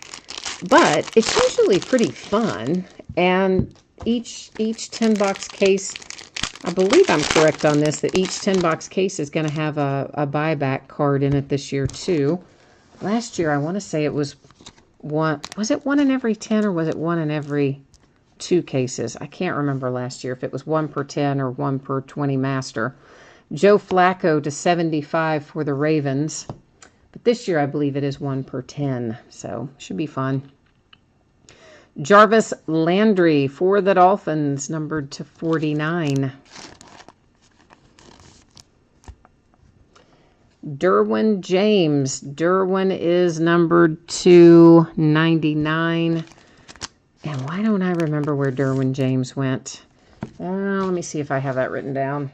but it's usually pretty fun. And each 10-box case, I believe I'm correct on this, that each 10-box case is going to have a buyback card in it this year too. Last year, I want to say it was one, was it 1 in every 10 or was it 1 in every 2 cases? I can't remember last year if it was 1 per 10 or 1 per 20 master. Joe Flacco to 75 for the Ravens. But this year I believe it is 1 per 10. So should be fun. Jarvis Landry for the Dolphins, numbered to 49. Derwin James. Derwin is numbered to 99. And why don't I remember where Derwin James went? Let me see if I have that written down.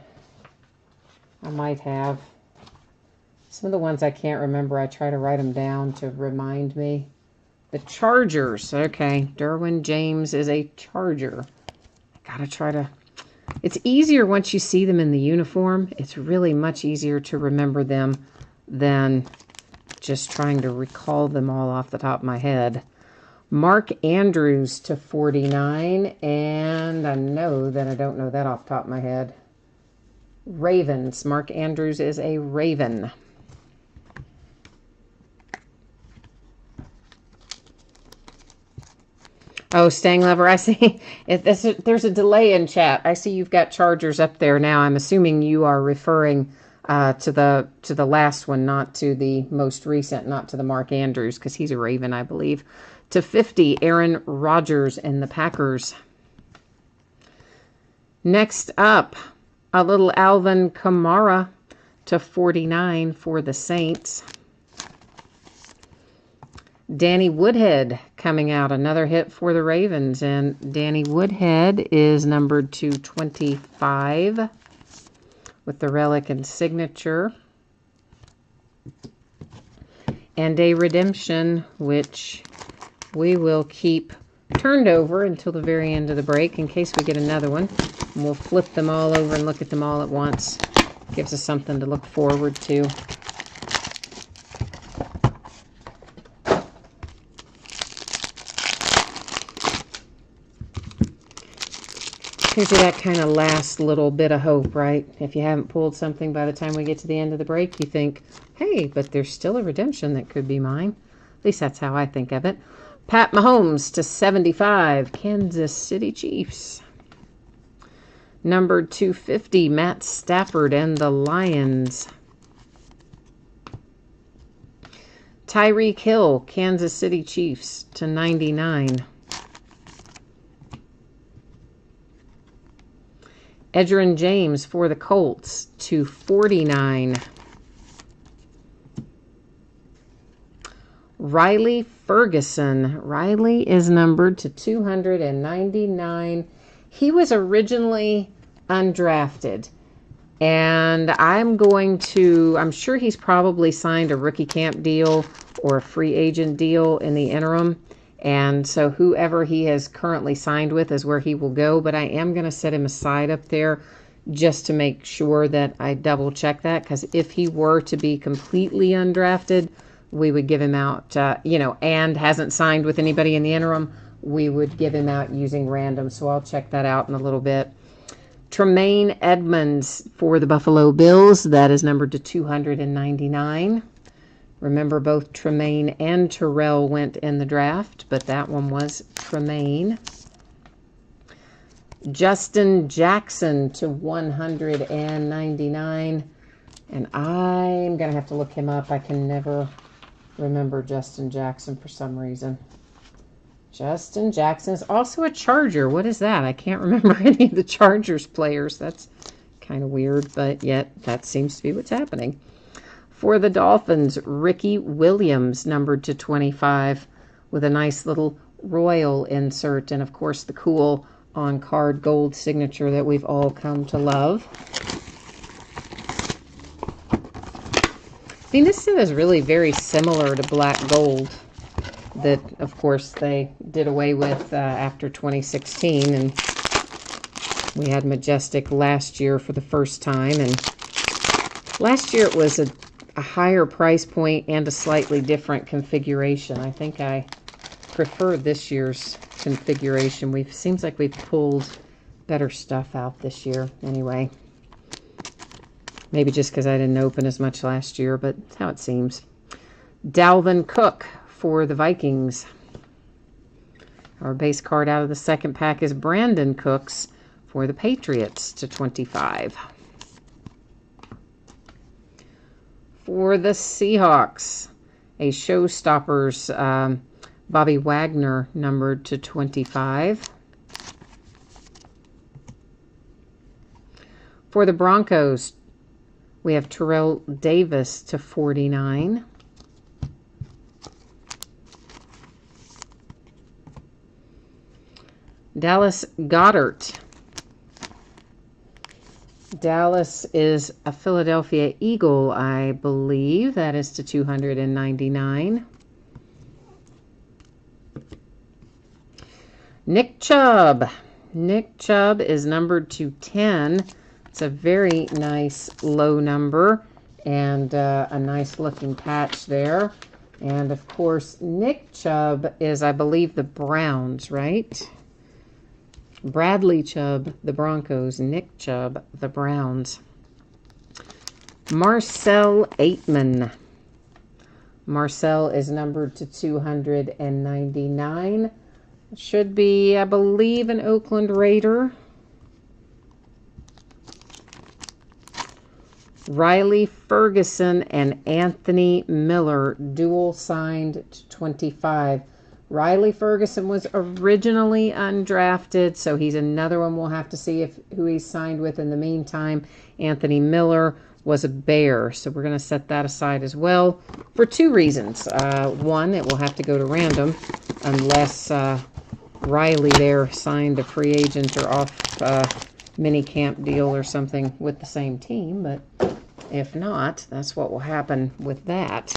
I might have. Some of the ones I can't remember, I try to write them down to remind me. The Chargers. Okay, Derwin James is a Charger. I gotta try to... It's easier once you see them in the uniform. It's really much easier to remember them than just trying to recall them all off the top of my head. Mark Andrews to 49, and I know that I don't know that off the top of my head. Ravens. Mark Andrews is a Raven. Oh, Stang Lover, I see. There's a delay in chat. I see you've got Chargers up there now. I'm assuming you are referring to the last one, not to the most recent, not to the Mark Andrews, because he's a Raven, I believe. To 50, Aaron Rodgers and the Packers. Next up, a little Alvin Kamara to 49 for the Saints. Danny Woodhead coming out, another hit for the Ravens, and Danny Woodhead is numbered to 25 with the relic and signature. And a redemption, which we will keep turned over until the very end of the break in case we get another one. And we'll flip them all over and look at them all at once. Gives us something to look forward to. Gives you that kind of last little bit of hope, right? If you haven't pulled something by the time we get to the end of the break, you think, hey, but there's still a redemption that could be mine. At least that's how I think of it. Pat Mahomes to 75, Kansas City Chiefs. Number 250, Matt Stafford and the Lions. Tyreek Hill, Kansas City Chiefs to 99. Edgerrin James for the Colts to 49. Riley Ferguson. Riley is numbered to 299. He was originally undrafted. And I'm sure he's probably signed a rookie camp deal or a free agent deal in the interim. And so whoever he has currently signed with is where he will go. But I am going to set him aside up there just to make sure that I double check that. Because if he were to be completely undrafted, we would give him out, and hasn't signed with anybody in the interim, we would give him out using random. So I'll check that out in a little bit. Tremaine Edmonds for the Buffalo Bills. That is numbered to 299. Remember, both Tremaine and Terrell went in the draft, but that one was Tremaine. Justin Jackson to 199. And I'm going to have to look him up. I can never remember Justin Jackson for some reason. Justin Jackson is also a Charger. What is that? I can't remember any of the Chargers players. That's kind of weird, but yet that seems to be what's happening. For the Dolphins, Ricky Williams, numbered to 25, with a nice little royal insert, and of course the cool on-card gold signature that we've all come to love. I mean, this set is really very similar to black gold that, of course, they did away with after 2016, and we had Majestic last year for the first time, and last year it was a higher price point and a slightly different configuration. I think I prefer this year's configuration. Seems like we've pulled better stuff out this year anyway. Maybe just because I didn't open as much last year, but that's how it seems. Dalvin Cook for the Vikings. Our base card out of the second pack is Brandon Cooks for the Patriots to 25. For the Seahawks, a Showstoppers, Bobby Wagner, numbered to 25. For the Broncos, we have Terrell Davis to 49. Dallas Goedert. Dallas is a Philadelphia Eagle, I believe. That is to 299. Nick Chubb. Nick Chubb is numbered to 10. It's a very nice low number and a nice looking patch there. And of course, Nick Chubb is, I believe, the Browns, right? Bradley Chubb, the Broncos. Nick Chubb, the Browns. Marcel Aitman. Marcel is numbered to 299. Should be, I believe, an Oakland Raider. Riley Ferguson and Anthony Miller, dual signed to 25. Riley Ferguson was originally undrafted, so he's another one we'll have to see who he's signed with in the meantime. Anthony Miller was a Bear, so we're going to set that aside as well for two reasons. One, it will have to go to random unless Riley there signed a free agent or off mini camp deal or something with the same team, but if not, that's what will happen with that.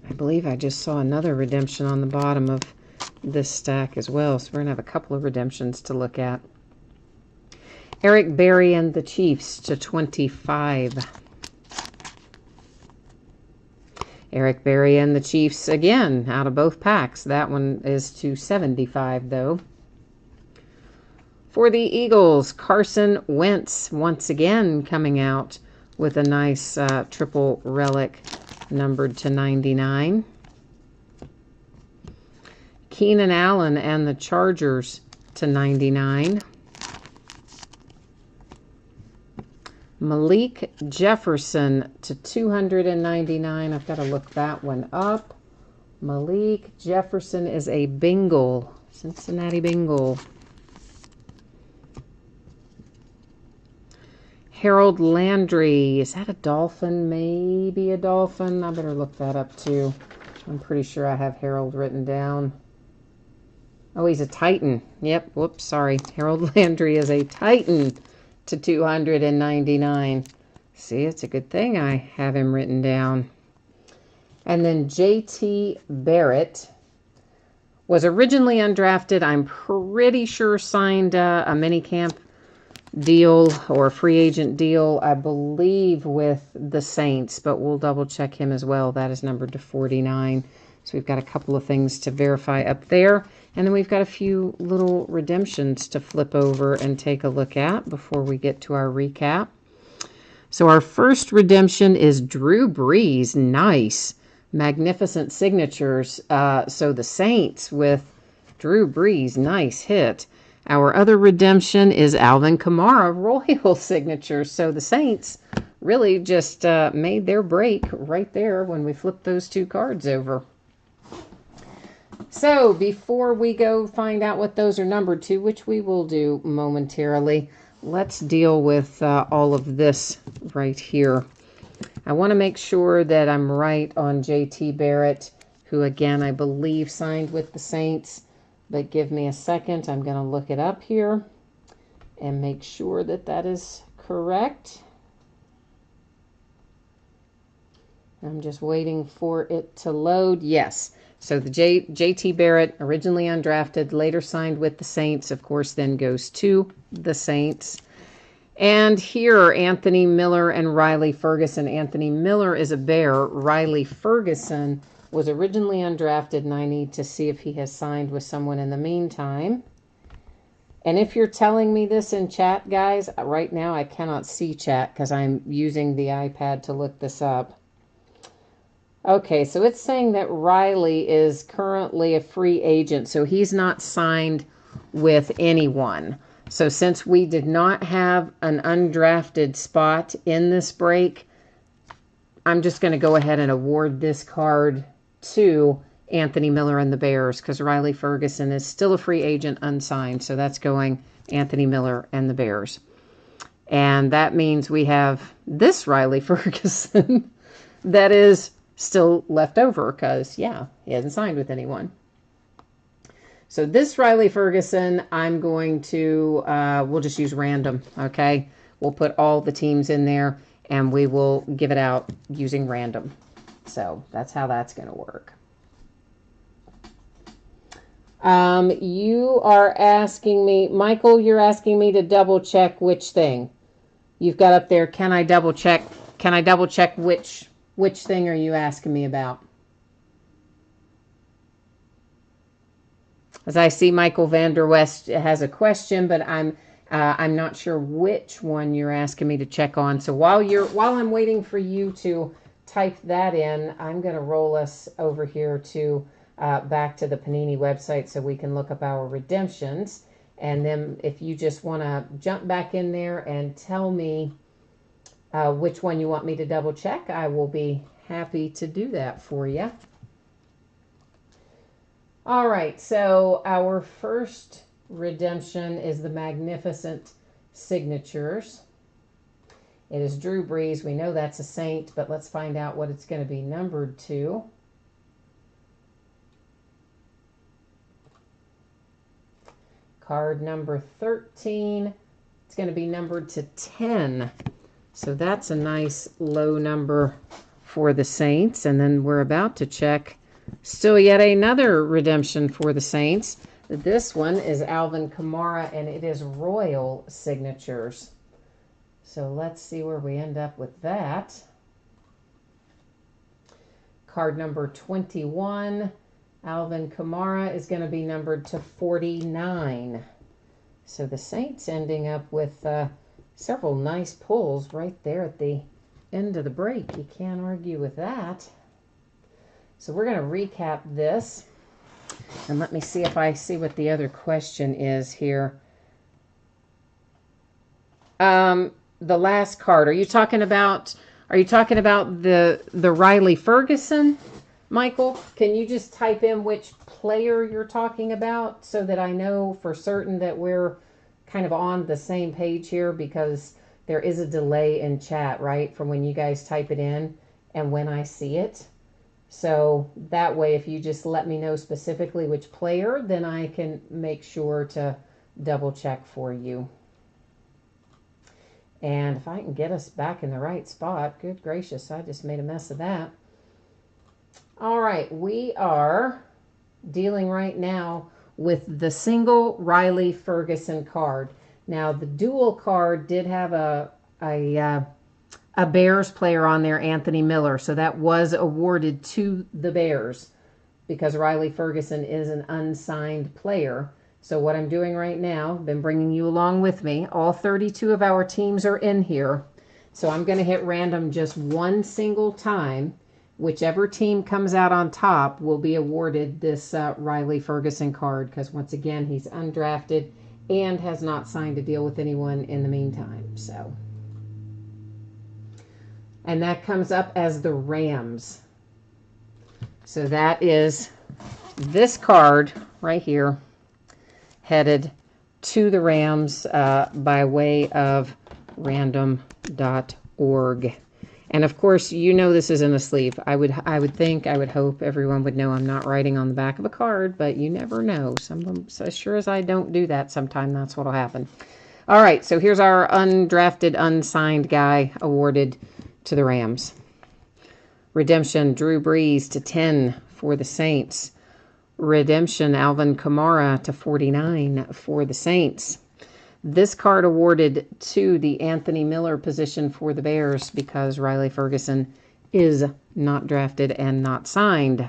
I believe I just saw another redemption on the bottom of this stack as well, so we're going to have a couple of redemptions to look at. Eric Berry and the Chiefs to 25. Eric Berry and the Chiefs again out of both packs. That one is to 75 though. For the Eagles, Carson Wentz once again coming out with a nice triple relic numbered to 99. Keenan Allen and the Chargers to 99. Malik Jefferson to 299. I've got to look that one up. Malik Jefferson is a Bengal. Cincinnati Bengal. Harold Landry. Is that a Dolphin? Maybe a Dolphin. I better look that up too. I'm pretty sure I have Harold written down. Oh, he's a Titan. Yep. Whoops. Sorry. Harold Landry is a Titan to 299. See, it's a good thing I have him written down. And then JT Barrett was originally undrafted. I'm pretty sure signed a minicamp deal or free agent deal, I believe, with the Saints, but we'll double check him as well. That is numbered to 49. So we've got a couple of things to verify up there. And then we've got a few little redemptions to flip over and take a look at before we get to our recap. So our first redemption is Drew Brees. Nice. Magnificent signatures. So the Saints with Drew Brees. Nice hit. Our other redemption is Alvin Kamara, Royal signature. So the Saints really just made their break right there when we flipped those two cards over. So before we go find out what those are numbered to, which we will do momentarily, let's deal with all of this right here. I want to make sure that I'm right on JT Barrett, who again I believe signed with the Saints. But give me a second. I'm going to look it up here and make sure that that is correct. I'm just waiting for it to load. Yes. So the JT Barrett, originally undrafted, later signed with the Saints, of course, then goes to the Saints. And here, Anthony Miller and Riley Ferguson. Anthony Miller is a Bear. Riley Ferguson was originally undrafted, and I need to see if he has signed with someone in the meantime. And if you're telling me this in chat, guys, right now I cannot see chat because I'm using the iPad to look this up. Okay, so it's saying that Riley is currently a free agent, so he's not signed with anyone. So since we did not have an undrafted spot in this break, I'm just going to go ahead and award this card to Anthony Miller and the Bears because Riley Ferguson is still a free agent unsigned. So that's going Anthony Miller and the Bears. And that means we have this Riley Ferguson that is still left over because, yeah, he hasn't signed with anyone. So this Riley Ferguson, I'm going to, we'll just use random, okay? We'll put all the teams in there and we will give it out using random. So that's how that's going to work. You are asking me, Michael, you're asking me to double check which thing you've got up there. Can I double check? Can I double check which thing are you asking me about? As I see, Michael Vanderwest has a question, but I'm not sure which one you're asking me to check on. So while I'm waiting for you to type that in, I'm going to roll us over here to back to the Panini website so we can look up our redemptions. And then if you just want to jump back in there and tell me which one you want me to double check, I will be happy to do that for you. All right, so our first redemption is the Magnificent Signatures. It is Drew Brees. We know that's a Saint, but let's find out what it's going to be numbered to. Card number 13. It's going to be numbered to 10. So that's a nice low number for the Saints. And then we're about to check still yet another redemption for the Saints. This one is Alvin Kamara, and it is Royal signatures. So let's see where we end up with that. Card number 21, Alvin Kamara, is going to be numbered to 49. So the Saints ending up with several nice pulls right there at the end of the break. You can't argue with that. So we're going to recap this. And let me see if I see what the other question is here. The last card. Are you talking about the Riley Ferguson, Michael, can you just type in which player you're talking about so that I know for certain that we're kind of on the same page here, because there is a delay in chat, right, from when you guys type it in and when I see it. So that way, if you just let me know specifically which player, then I can make sure to double check for you. And if I can get us back in the right spot, good gracious, I just made a mess of that. All right, we are dealing right now with the single Riley Ferguson card. Now, the dual card did have a Bears player on there, Anthony Miller, so that was awarded to the Bears because Riley Ferguson is an unsigned player. So what I'm doing right now, been bringing you along with me, all 32 of our teams are in here. So I'm going to hit random just one single time. Whichever team comes out on top will be awarded this Riley Ferguson card because, once again, he's undrafted and has not signed a deal with anyone in the meantime. So, and that comes up as the Rams. So that is this card right here headed to the Rams by way of random.org. And of course, you know this is in the sleeve. I would hope everyone would know I'm not writing on the back of a card, but you never know. So as sure as I don't do that sometime, that's what'll happen. All right, so here's our undrafted, unsigned guy awarded to the Rams. Redemption, Drew Brees to 10 for the Saints. Redemption, Alvin Kamara to 49 for the Saints. This card awarded to the Anthony Miller position for the Bears because Riley Ferguson is not drafted and not signed.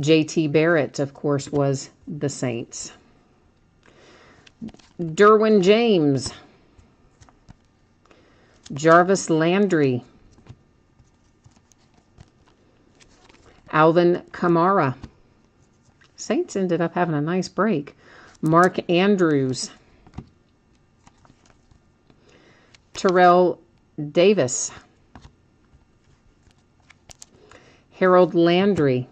J.T. Barrett, of course, was the Saints. Derwin James. Jarvis Landry. Alvin Kamara. Saints ended up having a nice break. Mark Andrews. Terrell Davis. Harold Landry.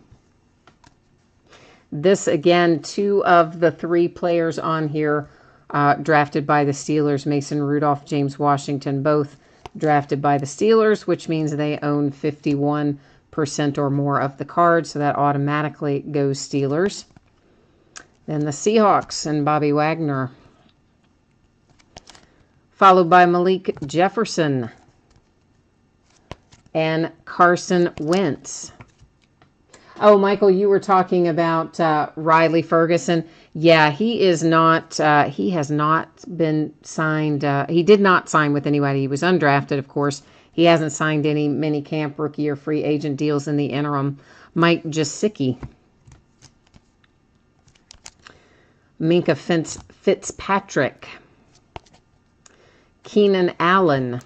This, again, 2 of the 3 players on here drafted by the Steelers. Mason Rudolph, James Washington, both drafted by the Steelers, which means they own 51% or more of the card, so that automatically goes Steelers. Then the Seahawks and Bobby Wagner. Followed by Malik Jefferson and Carson Wentz. Oh, Michael, you were talking about Riley Ferguson. Yeah, he is not, he has not been signed. He did not sign with anybody. He was undrafted, of course. He hasn't signed any mini camp, rookie, or free agent deals in the interim. Mike Gesicki. Minka Fitzpatrick. Keenan Allen.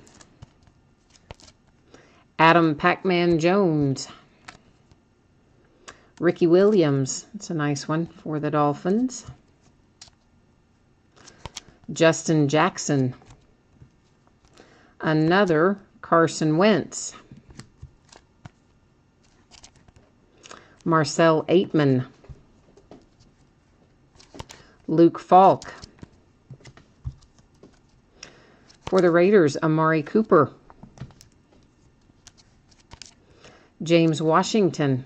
Adam Pac-Man Jones. Ricky Williams. It's a nice one for the Dolphins. Justin Jackson. Another Carson Wentz. Marcel Aitman. Luke Falk. For the Raiders, Amari Cooper. James Washington.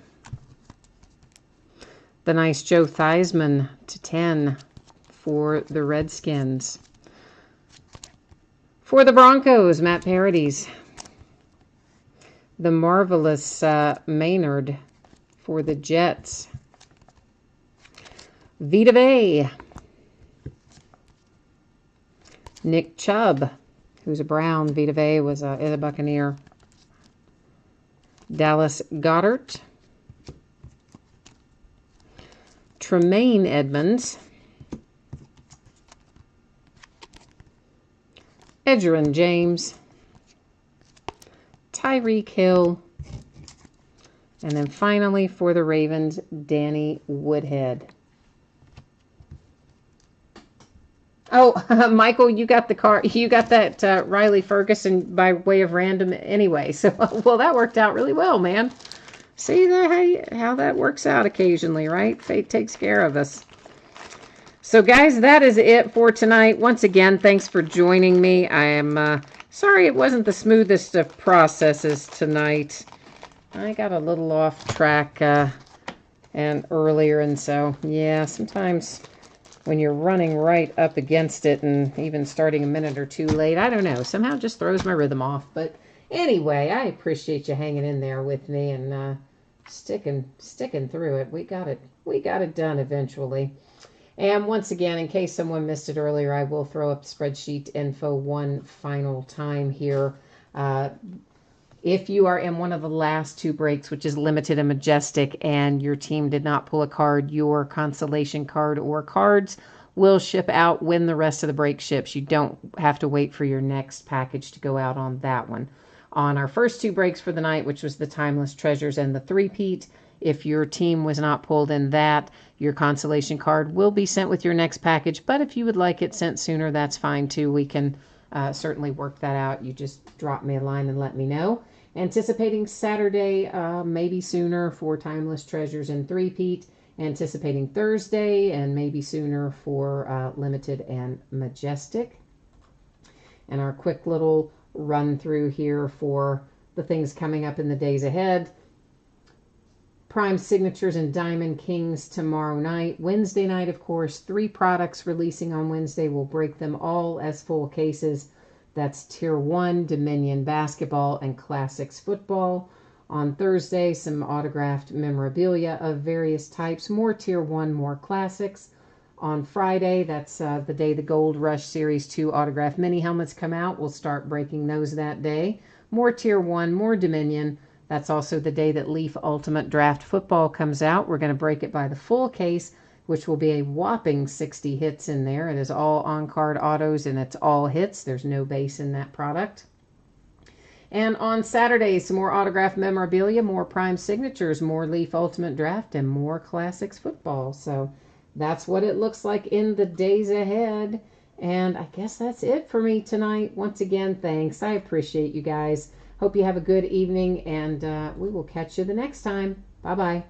The nice Joe Theismann to 10 for the Redskins. For the Broncos, Matt Paradis. The marvelous Maynard for the Jets. Vita Vea. Nick Chubb, who's a Brown. Vita Vea is a Buccaneer. Dallas Goedert. Tremaine Edmonds. Edgerrin James. Tyreek Hill. And then finally for the Ravens, Danny Woodhead. Oh, Michael, you got the car. You got that Riley Ferguson by way of random anyway. So, well, that worked out really well, man. See that how that works out occasionally, right? Fate takes care of us. So, guys, that is it for tonight. Once again, thanks for joining me. I am sorry it wasn't the smoothest of processes tonight. I got a little off track and earlier, and so, yeah, sometimes when you're running right up against it and even starting a minute or two late, I don't know, somehow just throws my rhythm off. But anyway, I appreciate you hanging in there with me and sticking through it. We got it done eventually. And once again, in case someone missed it earlier, I will throw up spreadsheet info one final time here. If you are in one of the last two breaks, which is limited and majestic, and your team did not pull a card, your consolation card or cards will ship out when the rest of the break ships. You don't have to wait for your next package to go out on that one. On our first two breaks for the night, which was the Timeless Treasures and the three-peat, if your team was not pulled in that, your consolation card will be sent with your next package. But if you would like it sent sooner, that's fine too. We can certainly work that out. You just drop me a line and let me know. Anticipating Saturday, maybe sooner for Timeless Treasures and three-peat. Anticipating Thursday and maybe sooner for Limited and Majestic. And our quick little run through here for the things coming up in the days ahead. Prime Signatures and Diamond Kings tomorrow night. Wednesday night, of course, 3 products releasing on Wednesday. We'll break them all as full cases. That's Tier 1, Dominion Basketball, and Classics Football. On Thursday, some autographed memorabilia of various types. More Tier 1, more Classics. On Friday, that's the day the Gold Rush Series 2 autographed mini helmets come out. We'll start breaking those that day. More Tier 1, more Dominion. That's also the day that Leaf Ultimate Draft Football comes out. We're going to break it by the full case, which will be a whopping 60 hits in there. It is all on-card autos, and it's all hits. There's no base in that product. And on Saturday, some more autographed memorabilia, more Prime Signatures, more Leaf Ultimate Draft, and more Classics Football. So that's what it looks like in the days ahead. And I guess that's it for me tonight. Once again, thanks. I appreciate you guys. Hope you have a good evening, and we will catch you the next time. Bye-bye.